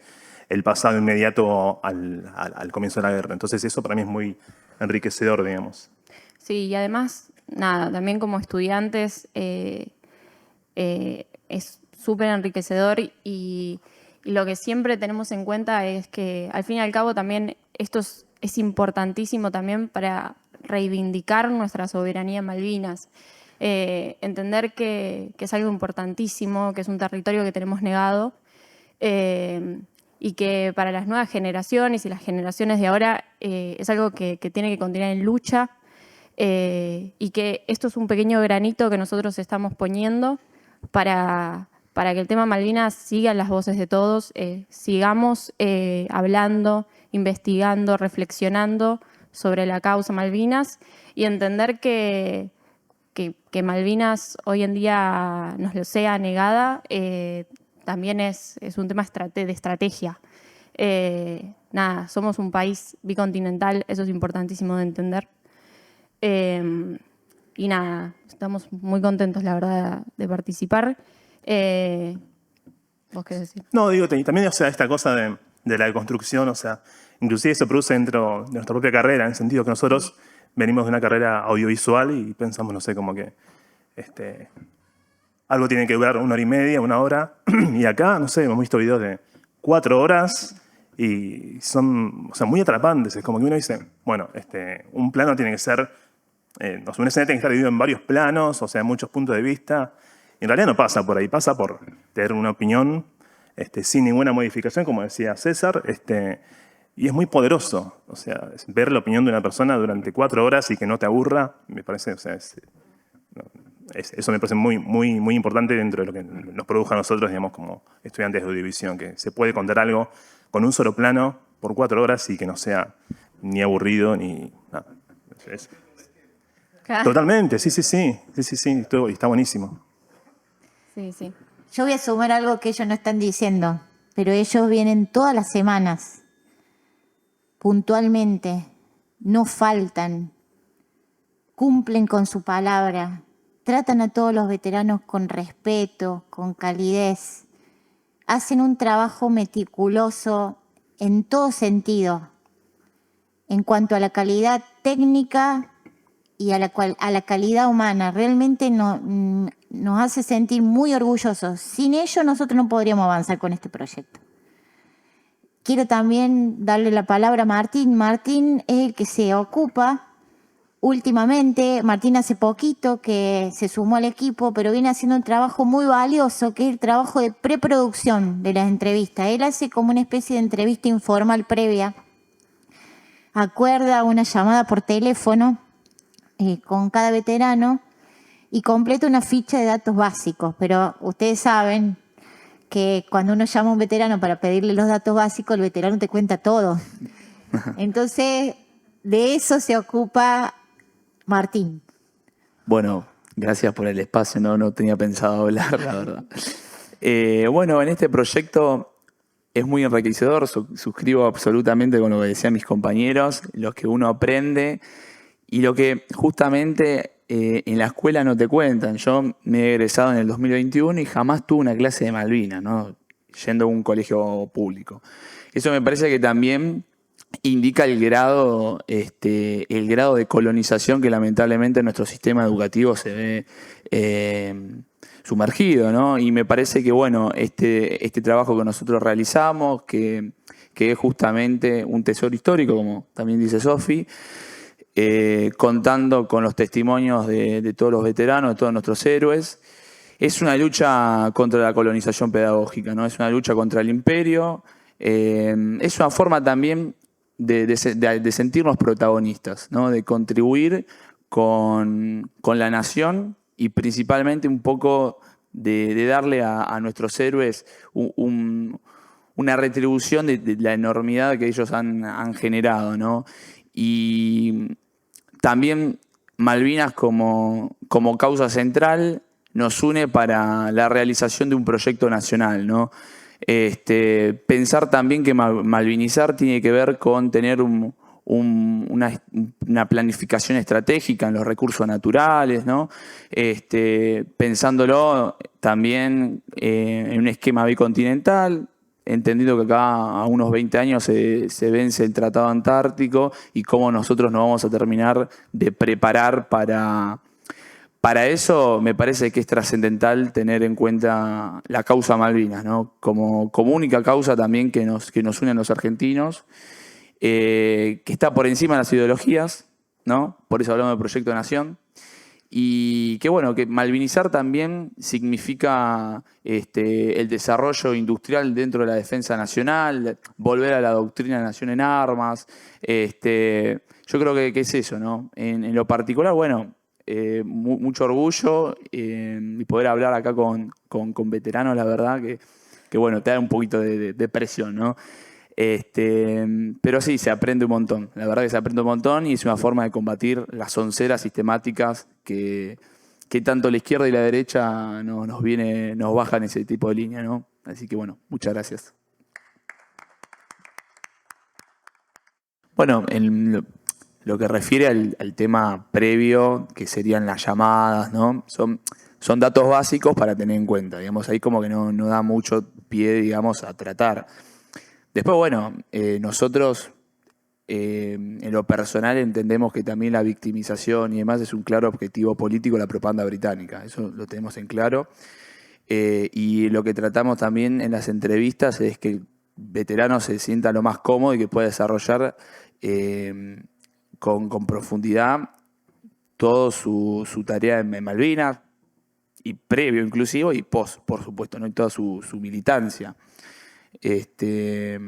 el pasado inmediato al comienzo de la guerra. Entonces eso para mí es muy enriquecedor, digamos. Sí, y además, nada, también como estudiantes es súper enriquecedor y lo que siempre tenemos en cuenta es que al fin y al cabo también esto es importantísimo también para reivindicar nuestra soberanía en Malvinas. Entender que es algo importantísimo, que es un territorio que tenemos negado y que para las nuevas generaciones y las generaciones de ahora es algo que tiene que continuar en lucha y que esto es un pequeño granito que nosotros estamos poniendo para que el tema Malvinas siga en las voces de todos, sigamos hablando, investigando, reflexionando sobre la causa Malvinas y entender que Malvinas hoy en día nos lo sea negada también es un tema de estrategia. Nada, somos un país bicontinental, eso es importantísimo de entender. Y nada, estamos muy contentos, la verdad, de participar. ¿Vos qué decís? No, digo, y también, o sea, esta cosa de la deconstrucción, o sea, inclusive se produce dentro de nuestra propia carrera, en el sentido que nosotros venimos de una carrera audiovisual y pensamos, no sé, como que algo tiene que durar 1 hora y media, 1 hora, y acá, no sé, hemos visto videos de 4 horas y son, o sea, muy atrapantes. Es como que uno dice, bueno, un plano tiene que ser, una escena tiene que estar dividido en varios planos, o sea, muchos puntos de vista. Y en realidad no pasa por ahí, pasa por tener una opinión sin ninguna modificación, como decía César, y es muy poderoso. O sea, ver la opinión de una persona durante 4 horas y que no te aburra, me parece, o sea, eso me parece muy, muy, muy importante dentro de lo que nos produce a nosotros, digamos, como estudiantes de audiovisión, que se puede contar algo con un solo plano por 4 horas y que no sea ni aburrido ni nada. Claro. Totalmente, sí, está buenísimo. Sí, sí. Yo voy a sumar algo que ellos no están diciendo, pero ellos vienen todas las semanas, puntualmente, no faltan, cumplen con su palabra, tratan a todos los veteranos con respeto, con calidez, hacen un trabajo meticuloso en todo sentido, en cuanto a la calidad técnica y a la calidad humana. Realmente nos hace sentir muy orgullosos. Sin ellos nosotros no podríamos avanzar con este proyecto. Quiero también darle la palabra a Martín. Martín es el que se ocupa últimamente. Martín hace poquito que se sumó al equipo, pero viene haciendo un trabajo muy valioso, que es el trabajo de preproducción de las entrevistas. Él hace como una especie de entrevista informal previa. Acuerda una llamada por teléfono con cada veterano y completa una ficha de datos básicos. Pero ustedes saben que cuando uno llama a un veterano para pedirle los datos básicos, el veterano te cuenta todo. Entonces, de eso se ocupa Martín. Bueno, gracias por el espacio, no tenía pensado hablar, la verdad. Bueno, en este proyecto es muy enriquecedor, suscribo absolutamente con lo que decían mis compañeros, lo que uno aprende y lo que justamente en la escuela no te cuentan. Yo me he egresado en el 2021 y jamás tuve una clase de Malvinas, ¿no? Yendo a un colegio público. Eso me parece que también indica el grado de colonización que lamentablemente en nuestro sistema educativo se ve sumergido, ¿no? Y me parece que, bueno, este trabajo que nosotros realizamos, que es justamente un tesoro histórico, como también dice Sofi, contando con los testimonios de todos los veteranos, de todos nuestros héroes, es una lucha contra la colonización pedagógica, ¿no? Es una lucha contra el imperio, Es una forma también de sentirnos protagonistas, ¿no? De contribuir con la nación y principalmente un poco de darle a nuestros héroes una retribución de la enormidad que ellos han generado, ¿no? Y también Malvinas como causa central nos une para la realización de un proyecto nacional, ¿no? Pensar también que malvinizar tiene que ver con tener una planificación estratégica en los recursos naturales, ¿no? Pensándolo también en un esquema bicontinental, entendido que acá a unos 20 años se vence el Tratado Antártico y cómo nosotros nos vamos a terminar de preparar para eso. Me parece que es trascendental tener en cuenta la causa Malvinas, ¿no? Como única causa también que nos une a los argentinos, que está por encima de las ideologías, ¿no? Por eso hablamos de Proyecto Nación. Y que bueno, que malvinizar también significa el desarrollo industrial dentro de la defensa nacional, volver a la doctrina de nación en armas. Yo creo que es eso, ¿no? En lo particular, bueno, mucho orgullo y poder hablar acá con veteranos, la verdad, que bueno, te da un poquito de presión, ¿no? Pero sí, se aprende un montón. La verdad que se aprende un montón y es una forma de combatir las onceras sistemáticas que tanto la izquierda y la derecha nos bajan ese tipo de línea, ¿no? Así que bueno, muchas gracias. Bueno, en lo que refiere al tema previo, que serían las llamadas, ¿no? Son datos básicos para tener en cuenta. Digamos, ahí como que no da mucho pie, digamos, a tratar. Después, bueno, nosotros en lo personal entendemos que también la victimización y demás es un claro objetivo político de la propaganda británica. Eso lo tenemos en claro. Y lo que tratamos también en las entrevistas es que el veterano se sienta lo más cómodo y que pueda desarrollar con profundidad toda su tarea en Malvinas, y previo inclusive, y post, por supuesto, ¿no? Y toda su militancia. Dentro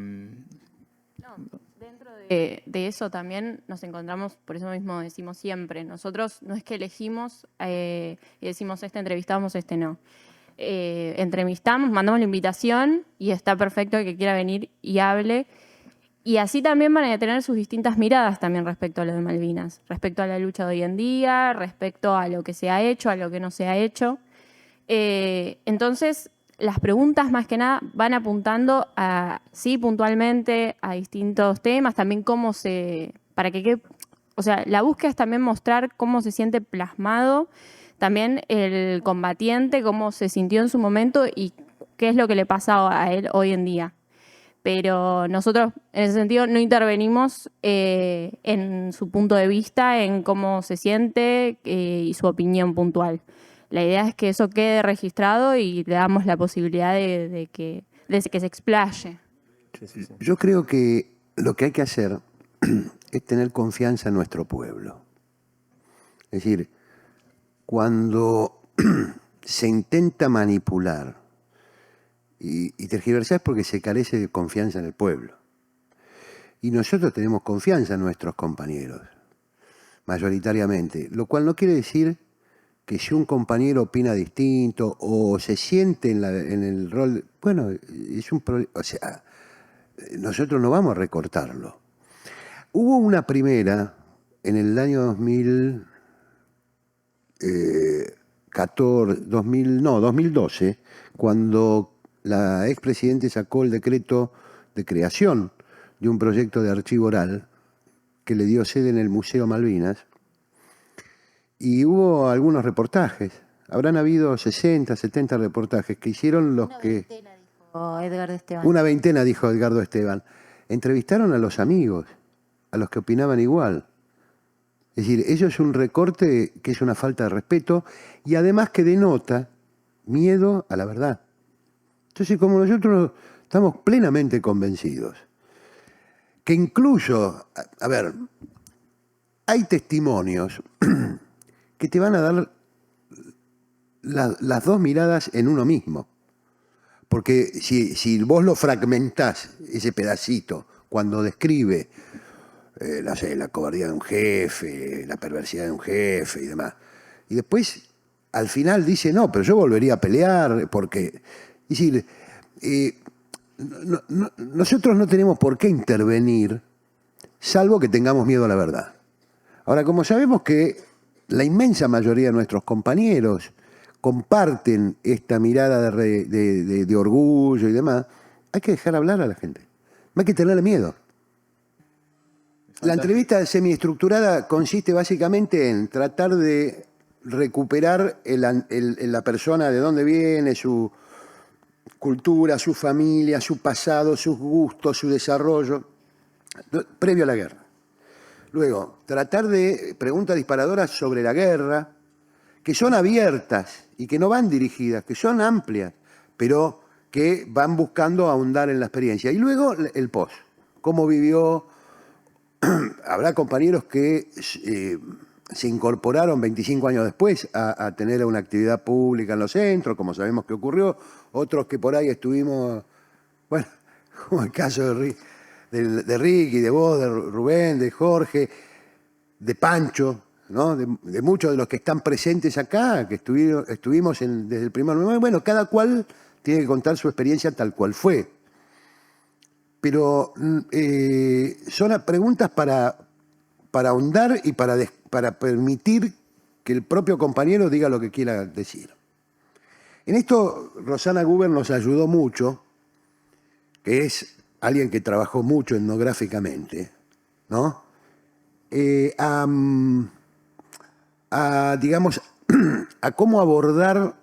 de eso también nos encontramos, por eso mismo decimos siempre, nosotros no es que elegimos y decimos entrevistamos, no. Entrevistamos, mandamos la invitación y está perfecto el que quiera venir y hable. Y así también van a tener sus distintas miradas también respecto a lo de Malvinas, respecto a la lucha de hoy en día, respecto a lo que se ha hecho, a lo que no se ha hecho. Entonces, las preguntas más que nada van apuntando sí, puntualmente a distintos temas, también la búsqueda es también mostrar cómo se siente plasmado también el combatiente, cómo se sintió en su momento y qué es lo que le pasa a él hoy en día. Pero nosotros, en ese sentido, no intervenimos en su punto de vista, en cómo se siente y su opinión puntual. La idea es que eso quede registrado y le damos la posibilidad de que se explaye. Sí. Yo creo que lo que hay que hacer es tener confianza en nuestro pueblo. Es decir, cuando se intenta manipular y tergiversar es porque se carece de confianza en el pueblo. Y nosotros tenemos confianza en nuestros compañeros, mayoritariamente, lo cual no quiere decir que si un compañero opina distinto o se siente en el rol, bueno, es un problema, o sea, nosotros no vamos a recortarlo. Hubo una primera en el año 2012, cuando la expresidente sacó el decreto de creación de un proyecto de archivo oral que le dio sede en el Museo Malvinas. Y hubo algunos reportajes. Habrán habido 60, 70 reportajes que hicieron los que... Dijo Edgardo Esteban. Una veintena, dijo Edgardo Esteban. Entrevistaron a los amigos, a los que opinaban igual. Es decir, eso es un recorte que es una falta de respeto y además que denota miedo a la verdad. Entonces, como nosotros estamos plenamente convencidos que incluso, a ver, hay testimonios que te van a dar las dos miradas en uno mismo. porque si vos lo fragmentás, ese pedacito, cuando describe, no sé, la cobardía de un jefe, la perversidad de un jefe y demás, y después al final dice, no, pero yo volvería a pelear, porque... Es decir, nosotros no tenemos por qué intervenir, salvo que tengamos miedo a la verdad. Ahora, como sabemos que la inmensa mayoría de nuestros compañeros comparten esta mirada de orgullo y demás, hay que dejar hablar a la gente. No hay que tenerle miedo. La entrevista semiestructurada consiste básicamente en tratar de recuperar la persona de dónde viene, su cultura, su familia, su pasado, sus gustos, su desarrollo, previo a la guerra. Luego, tratar de preguntas disparadoras sobre la guerra, que son abiertas y que no van dirigidas, que son amplias, pero que van buscando ahondar en la experiencia. Y luego el post, cómo vivió. Habrá compañeros que se incorporaron 25 años después a tener una actividad pública en los centros, como sabemos que ocurrió, otros que por ahí estuvimos, bueno, como el caso de Ricky, de vos, de Rubén, de Jorge, de Pancho, ¿no? De muchos de los que están presentes acá, que estuvimos desde el primer momento. Bueno, cada cual tiene que contar su experiencia tal cual fue. Pero son preguntas para ahondar y para permitir que el propio compañero diga lo que quiera decir. En esto Rosana Guber nos ayudó mucho, que es alguien que trabajó mucho etnográficamente, ¿no? Digamos, a cómo abordar,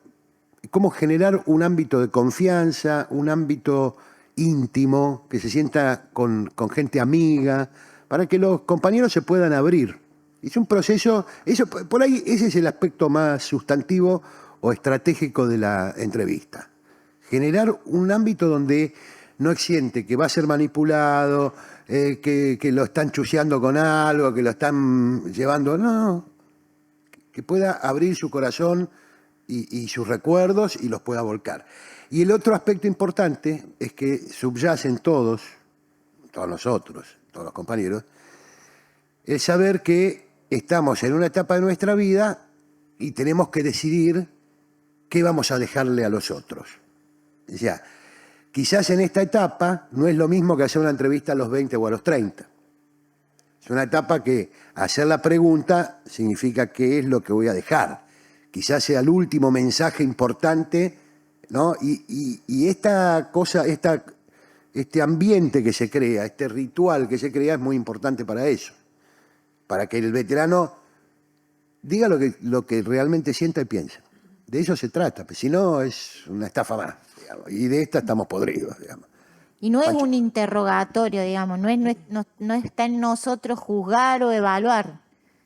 cómo generar un ámbito de confianza, un ámbito íntimo, que se sienta con gente amiga, para que los compañeros se puedan abrir. Es un proceso, por ahí ese es el aspecto más sustantivo o estratégico de la entrevista. Generar un ámbito donde no siente que va a ser manipulado, que lo están chuseando con algo, que lo están llevando, no, que pueda abrir su corazón y sus recuerdos y los pueda volcar. Y el otro aspecto importante es que subyacen todos nosotros, todos los compañeros, el saber que estamos en una etapa de nuestra vida y tenemos que decidir qué vamos a dejarle a los otros. O sea, quizás en esta etapa no es lo mismo que hacer una entrevista a los 20 o a los 30. Es una etapa que hacer la pregunta significa qué es lo que voy a dejar. Quizás sea el último mensaje importante, ¿no? Y esta cosa, este ambiente que se crea, este ritual que se crea es muy importante para eso. Para que el veterano diga lo que realmente sienta y piensa. De eso se trata, pues, si no es una estafa más, digamos, y de esta estamos podridos, digamos. Y no es Pancho. un interrogatorio, digamos, no está en nosotros juzgar o evaluar,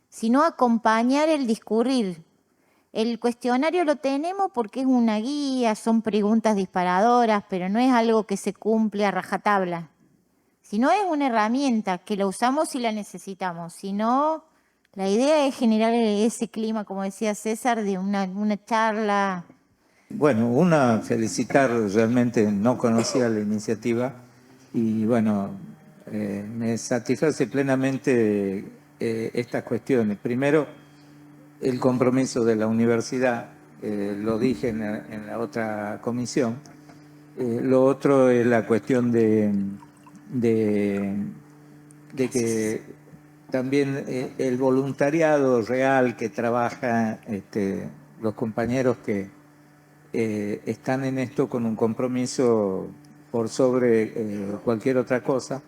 sino acompañar el discurrir. El cuestionario lo tenemos porque es una guía, son preguntas disparadoras, pero no es algo que se cumple a rajatabla. Sino es una herramienta que la usamos si la necesitamos. Si no, la idea es generar ese clima, como decía César, de una charla. Bueno, felicitar, realmente no conocía la iniciativa y bueno, me satisface plenamente estas cuestiones. Primero, el compromiso de la universidad, lo dije en la otra comisión. Lo otro es la cuestión de que también el voluntariado real que trabaja, los compañeros que están en esto con un compromiso por sobre cualquier otra cosa.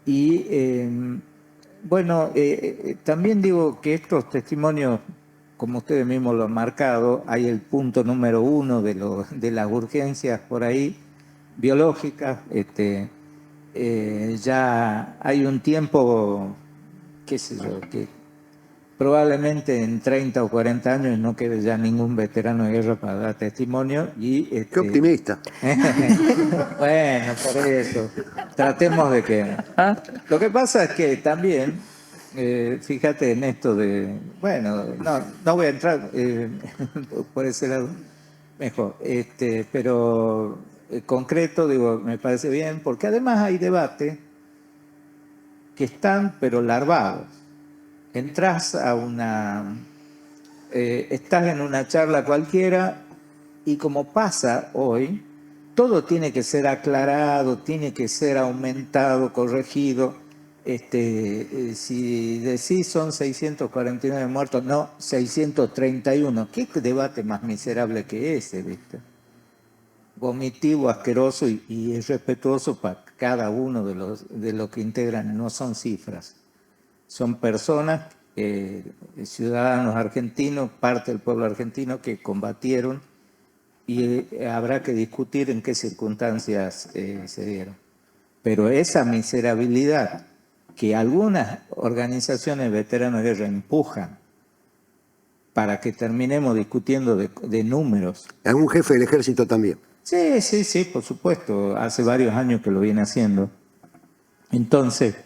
Y bueno, también digo que estos testimonios, como ustedes mismos lo han marcado, hay el punto número 1 de las urgencias por ahí, biológicas. Ya hay un tiempo, qué sé yo, que probablemente en 30 o 40 años no quede ya ningún veterano de guerra para dar testimonio. Qué optimista. Bueno, por eso. Tratemos de que... Lo que pasa es que también, fíjate en esto de... Bueno, no voy a entrar por ese lado, mejor. Pero concreto, digo, me parece bien, porque además hay debate que están pero larvados. Entras a estás en una charla cualquiera y como pasa hoy, todo tiene que ser aclarado, tiene que ser aumentado, corregido. Si decís son 649 muertos, no, 631. ¿Qué debate más miserable que ese, viste? Vomitivo, asqueroso y irrespetuoso para cada uno de los que integran. No son cifras, son personas, ciudadanos argentinos, parte del pueblo argentino que combatieron y habrá que discutir en qué circunstancias se dieron. Pero esa miserabilidad que algunas organizaciones veteranos de guerra empujan para que terminemos discutiendo de números. Algún jefe del ejército también. Sí, por supuesto. Hace varios años que lo viene haciendo. Entonces,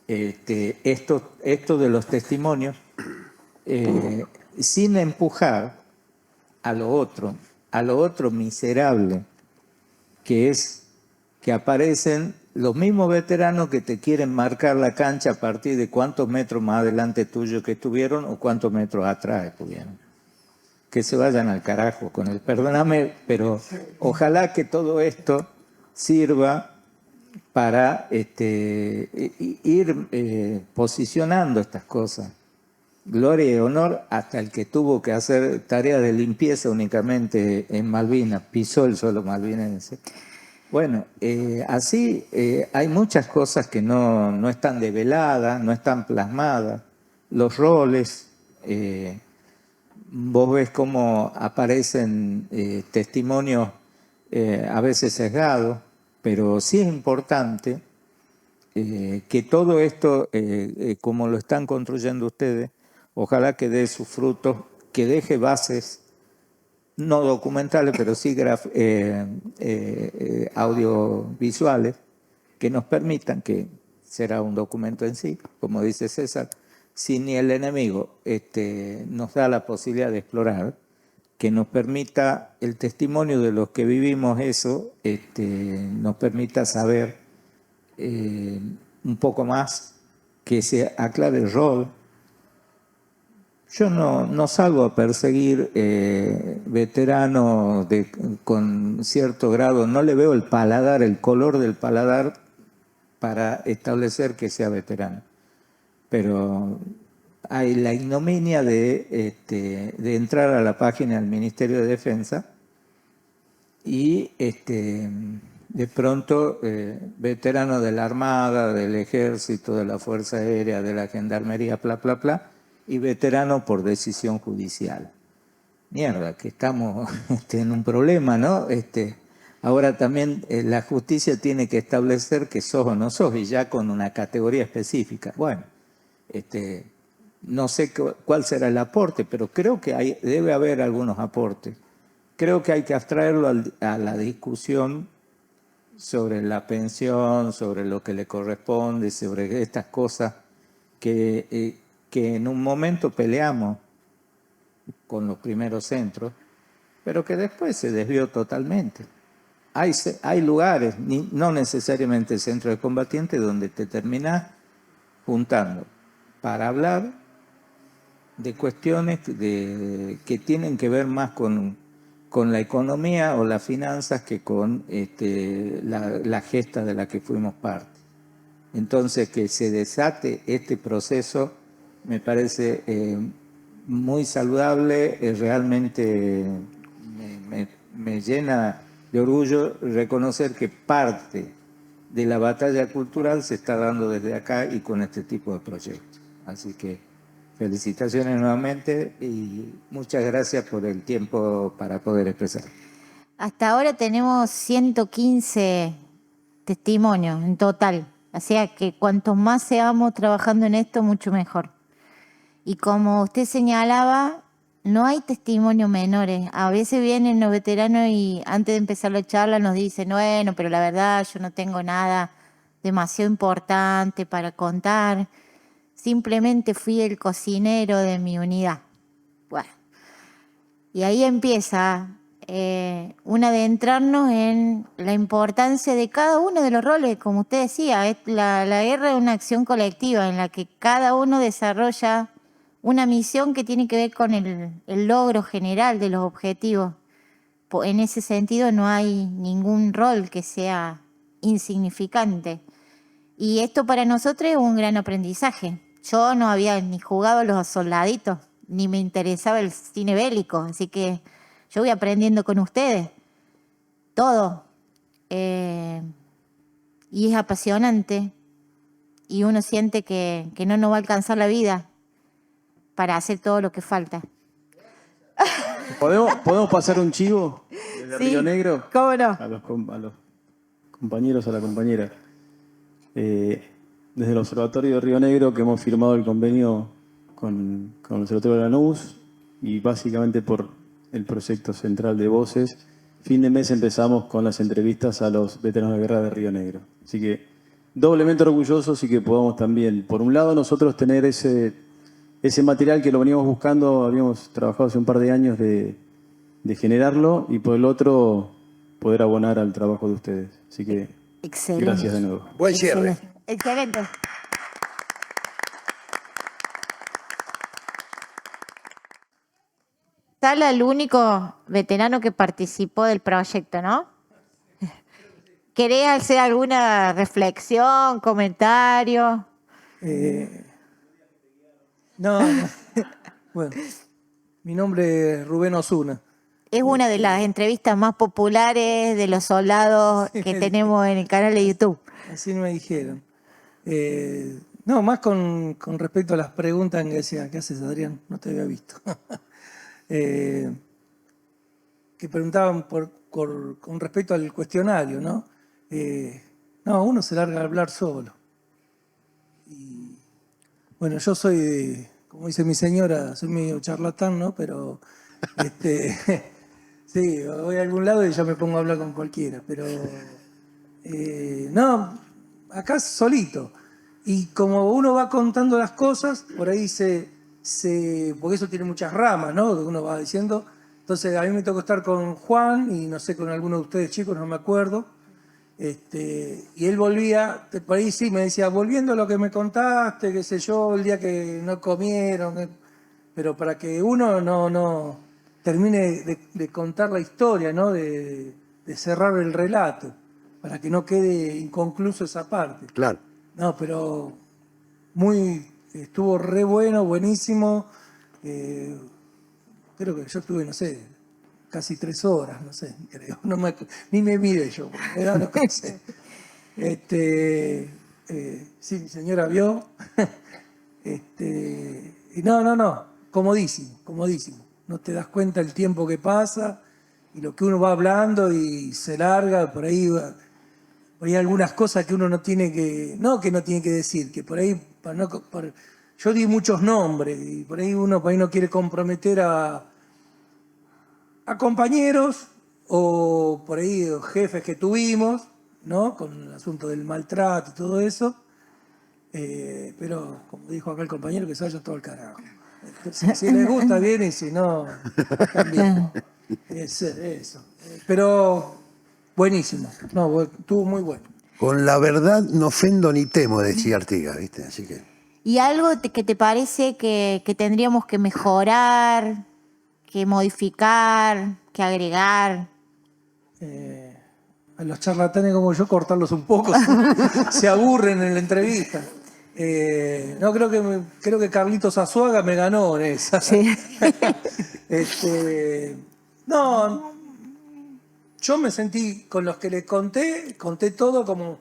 esto de los testimonios, sin empujar a lo otro miserable, que es que aparecen los mismos veteranos que te quieren marcar la cancha a partir de cuántos metros más adelante tuyo que estuvieron o cuántos metros atrás estuvieron. Que se vayan al carajo con el perdóname, pero ojalá que todo esto sirva para ir posicionando estas cosas. Gloria y honor hasta el que tuvo que hacer tareas de limpieza únicamente en Malvinas, pisó el suelo malvinense. Bueno, así hay muchas cosas que no están develadas, no están plasmadas. Los roles, vos ves cómo aparecen testimonios a veces sesgados, pero sí es importante que todo esto, como lo están construyendo ustedes, ojalá que dé sus frutos, que deje bases no documentales, pero sí audiovisuales, que nos permitan, que será un documento en sí, como dice César, si ni el enemigo nos da la posibilidad de explorar, que nos permita el testimonio de los que vivimos eso, nos permita saber un poco más, que se aclare el rol. Yo no salgo a perseguir veteranos con cierto grado, no le veo el paladar, el color del paladar para establecer que sea veterano. Pero hay la ignominia de entrar a la página del Ministerio de Defensa y de pronto veterano de la Armada, del Ejército, de la Fuerza Aérea, de la Gendarmería, y veterano por decisión judicial. Mierda, que estamos en un problema, ¿no? Ahora también la justicia tiene que establecer que sos o no sos, y ya con una categoría específica. Bueno, no sé cuál será el aporte, pero creo que debe haber algunos aportes. Creo que hay que abstraerlo a la discusión sobre la pensión, sobre lo que le corresponde, sobre estas cosas que en un momento peleamos con los primeros centros, pero que después se desvió totalmente. Hay lugares, no necesariamente centro de combatientes, donde te terminás juntando para hablar de cuestiones que tienen que ver más con la economía o las finanzas que con la gesta de la que fuimos parte. Entonces, que se desate este proceso me parece muy saludable, realmente me llena de orgullo reconocer que parte de la batalla cultural se está dando desde acá y con este tipo de proyectos. Así que felicitaciones nuevamente y muchas gracias por el tiempo para poder expresar. Hasta ahora tenemos 115 testimonios en total. O sea que cuanto más seamos trabajando en esto, mucho mejor. Y como usted señalaba, no hay testimonios menores. A veces vienen los veteranos y antes de empezar la charla nos dicen, bueno, pero la verdad yo no tengo nada demasiado importante para contar. Simplemente fui el cocinero de mi unidad. Bueno, y ahí empieza un adentrarnos en la importancia de cada uno de los roles, como usted decía, la guerra es una acción colectiva en la que cada uno desarrolla una misión que tiene que ver con el logro general de los objetivos. En ese sentido no hay ningún rol que sea insignificante. Y esto para nosotros es un gran aprendizaje. Yo no había ni jugado a los soldaditos, ni me interesaba el cine bélico, así que yo voy aprendiendo con ustedes todo. Y es apasionante. Y uno siente que no nos va a alcanzar la vida para hacer todo lo que falta. ¿Podemos pasar un chivo desde Sí, Río Negro? ¿cómo no? A los compañeros, a la compañera. Desde el Observatorio de Río Negro, que hemos firmado el convenio con el Observatorio de Lanús y básicamente por el proyecto central de Voces, fin de mes empezamos con las entrevistas a los veteranos de guerra de Río Negro. Así que doblemente orgullosos y que podamos también, por un lado, nosotros tener ese material que lo veníamos buscando, habíamos trabajado hace un par de años de generarlo, y por el otro, poder abonar al trabajo de ustedes. Así que Excelente. gracias de nuevo. Buen cierre. Excelente. Excelente. Sala, el único veterano que participó del proyecto, ¿no? ¿Querés hacer alguna reflexión, comentario? No. Bueno, mi nombre es Rubén Osuna. Es una de las entrevistas más populares de los soldados que tenemos en el canal de YouTube. Así me dijeron. No, más con respecto a las preguntas que decían, ¿qué haces, Adrián? No te había visto. Que preguntaban con respecto al cuestionario, ¿no? No, uno se larga a hablar solo. Y, bueno, yo soy, como dice mi señora, soy medio charlatán, ¿no? Pero, sí, voy a algún lado y ya me pongo a hablar con cualquiera, pero, no, acá solito. Y como uno va contando las cosas, por ahí porque eso tiene muchas ramas, ¿no? Uno va diciendo. Entonces a mí me tocó estar con Juan y no sé, con alguno de ustedes chicos, no me acuerdo. Y él volvía, por ahí sí, me decía, volviendo a lo que me contaste, qué sé yo, el día que no comieron, pero para que uno no termine de contar la historia, ¿no? De cerrar el relato, para que no quede inconcluso esa parte. Claro. No, pero estuvo re bueno, buenísimo. Creo que yo estuve, no sé, casi 3 horas, no sé, creo. Ni me mire yo, porque no sé. Sí, mi señora vio. Y no, comodísimo, comodísimo. No te das cuenta el tiempo que pasa y lo que uno va hablando y se larga, por ahí hay algunas cosas que uno no tiene que decir, que por ahí, yo di muchos nombres y por ahí uno no quiere comprometer a compañeros o por ahí jefes que tuvimos, ¿no? Con el asunto del maltrato y todo eso. Pero, como dijo acá el compañero, que se vaya todo el carajo. Si les gusta, bien, y si no, también. Eso. Pero buenísimo. No, estuvo muy bueno. Con la verdad no ofendo ni temo, decía Artigas, ¿viste? Así que. ¿Y algo que te parece que tendríamos que mejorar, que modificar, que agregar? A los charlatanes como yo, cortarlos un poco, se aburren en la entrevista. No, creo que Carlitos Azuaga me ganó en esa. Sí. No, yo me sentí, con los que les conté todo, como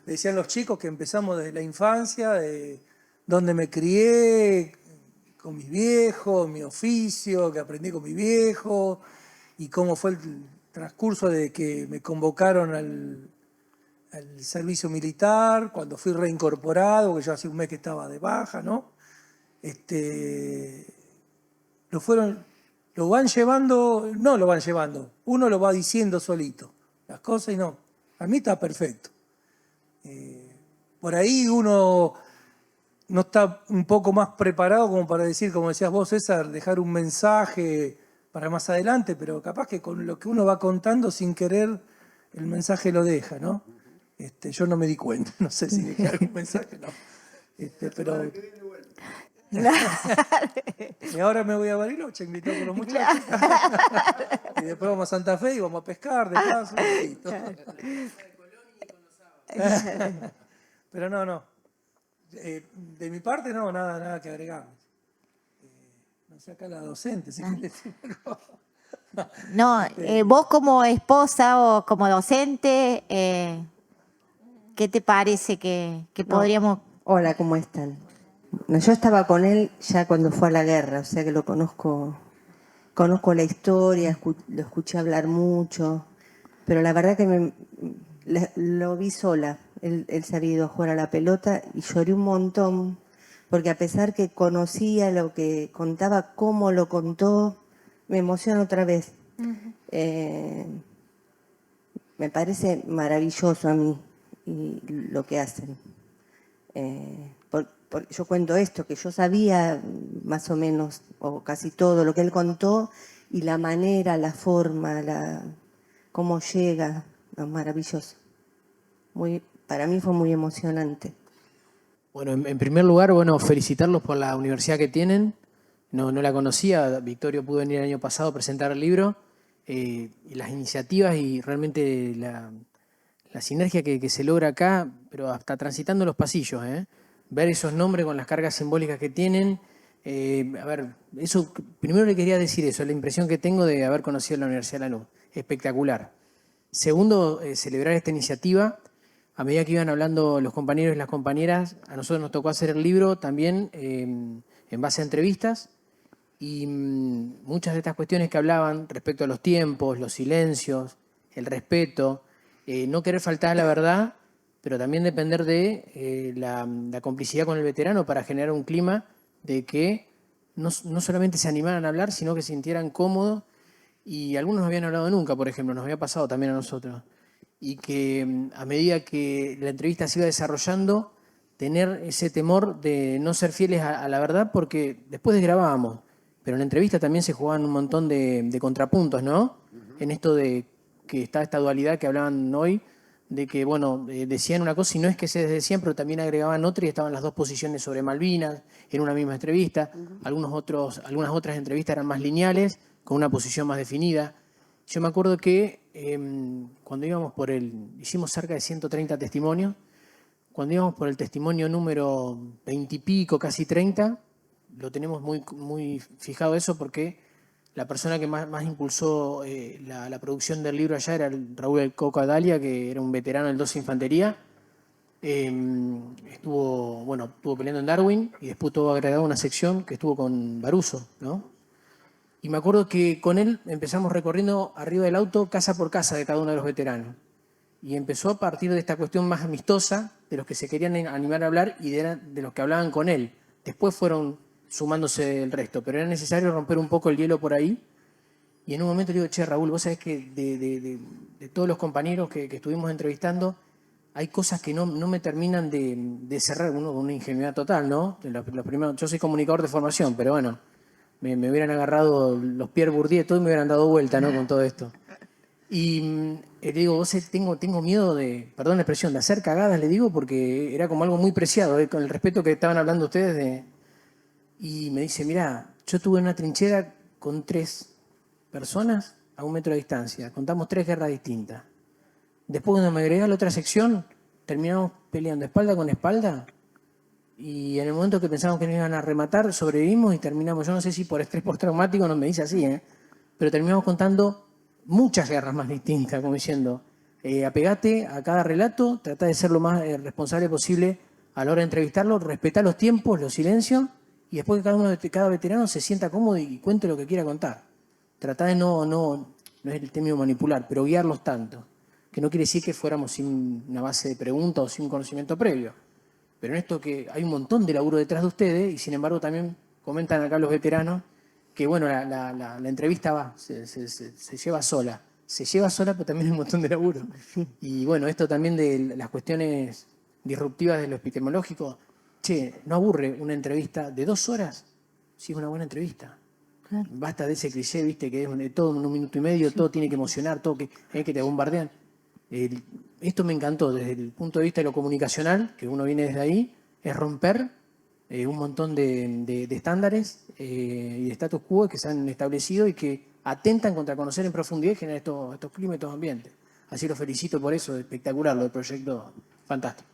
decían los chicos, que empezamos desde la infancia, de donde me crié, con mis viejos, mi oficio, que aprendí con mi viejo, y cómo fue el transcurso de que me convocaron al servicio militar, cuando fui reincorporado, que yo hace un mes que estaba de baja, ¿no? Lo van llevando, uno lo va diciendo solito, las cosas, y no, a mí está perfecto. Por ahí uno no está un poco más preparado como para decir, como decías vos, César, dejar un mensaje para más adelante, pero capaz que con lo que uno va contando sin querer, el mensaje lo deja, ¿no? Yo no me di cuenta, no sé si dejé algún mensaje, no. Pero... Y ahora me voy a Bariloche, invitado por los muchachos. Y después vamos a Santa Fe y vamos a pescar de paso. Pero no. De mi parte, no, nada que agregar. No sé, acá la docente, si quiere decir algo. No, vos como esposa o como docente, ¿qué te parece que podríamos...? Hola, ¿cómo están? No, yo estaba con él ya cuando fue a la guerra, o sea que lo conozco la historia, lo escuché hablar mucho, pero la verdad que lo vi sola. Él se había ido a jugar a la pelota y lloré un montón, porque a pesar que conocía lo que contaba, cómo lo contó, me emociona otra vez. Me parece maravilloso a mí y lo que hacen. Yo cuento esto, que yo sabía más o menos, o casi todo lo que él contó, y la manera, la forma, cómo llega, maravilloso. Para mí fue muy emocionante. Bueno, en primer lugar, felicitarlos por la universidad que tienen. No la conocía, Victorio pudo venir el año pasado a presentar el libro, y las iniciativas y realmente la sinergia que se logra acá, pero hasta transitando los pasillos, ver esos nombres con las cargas simbólicas que tienen. Eso, primero le quería decir eso, la impresión que tengo de haber conocido la Universidad de Lanús. Espectacular. Segundo, celebrar esta iniciativa. A medida que iban hablando los compañeros y las compañeras, a nosotros nos tocó hacer el libro también en base a entrevistas, y muchas de estas cuestiones que hablaban respecto a los tiempos, los silencios, el respeto, no querer faltar a la verdad, pero también depender de la complicidad con el veterano para generar un clima de que no solamente se animaran a hablar, sino que se sintieran cómodos. Y algunos no habían hablado nunca, por ejemplo, nos había pasado también a nosotros. Y que a medida que la entrevista se iba desarrollando, tener ese temor de no ser fieles a la verdad, porque después desgrabábamos, pero en la entrevista también se jugaban un montón de contrapuntos, ¿no? En esto de que está esta dualidad que hablaban hoy, de que, decían una cosa y no es que se desdecían, pero también agregaban otra y estaban las dos posiciones sobre Malvinas en una misma entrevista. Algunas otras entrevistas eran más lineales, con una posición más definida. Yo me acuerdo que cuando íbamos hicimos cerca de 130 testimonios, cuando íbamos por el testimonio número 20 y pico, casi 30, lo tenemos muy, muy fijado eso, porque la persona que más impulsó la producción del libro allá era el Raúl El Coco Adalia, que era un veterano del 12 Infantería. Estuvo peleando en Darwin y después tuvo agregado una sección que estuvo con Baruso, ¿no? Y me acuerdo que con él empezamos recorriendo arriba del auto casa por casa de cada uno de los veteranos. Y empezó a partir de esta cuestión más amistosa, de los que se querían animar a hablar y de los que hablaban con él. Después fueron sumándose el resto, pero era necesario romper un poco el hielo por ahí. Y en un momento le digo, che, Raúl, vos sabés que de todos los compañeros que estuvimos entrevistando, hay cosas que no me terminan de cerrar, uno con una ingenuidad total, ¿no? Yo soy comunicador de formación, pero bueno, me hubieran agarrado los Pierre Bourdieu y todo y me hubieran dado vuelta, ¿no? Con todo esto. Y le digo, vos tengo miedo perdón la expresión, de hacer cagadas, le digo, porque era como algo muy preciado, con el respeto que estaban hablando ustedes Y me dice, mirá, yo estuve en una trinchera con 3 personas a 1 metro de distancia. Contamos 3 guerras distintas. Después, cuando me agregué a la otra sección, terminamos peleando espalda con espalda. Y en el momento que pensábamos que nos iban a rematar, sobrevivimos y terminamos. Yo no sé si por estrés postraumático, no me dice así, pero terminamos contando muchas guerras más distintas, como diciendo, apegate a cada relato, trata de ser lo más responsable posible a la hora de entrevistarlo, respetá los tiempos, los silencios, y después que cada veterano se sienta cómodo y cuente lo que quiera contar. Tratá de no es el término manipular, pero guiarlos tanto, que no quiere decir que fuéramos sin una base de preguntas o sin un conocimiento previo. Pero en esto que hay un montón de laburo detrás de ustedes, y sin embargo también comentan acá los veteranos que la entrevista se lleva sola. Se lleva sola, pero también hay un montón de laburo. Y esto también de las cuestiones disruptivas de lo epistemológico. Che, ¿no aburre una entrevista de 2 horas? Sí, es una buena entrevista. Basta de ese cliché, viste, que es todo en 1 minuto y medio, todo tiene que emocionar, todo que te bombardean. Esto me encantó desde el punto de vista de lo comunicacional, que uno viene desde ahí, es romper un montón de estándares y de status quo que se han establecido y que atentan contra conocer en profundidad y generar estos climas, estos ambientes. Así lo felicito por eso, espectacular lo del proyecto, fantástico.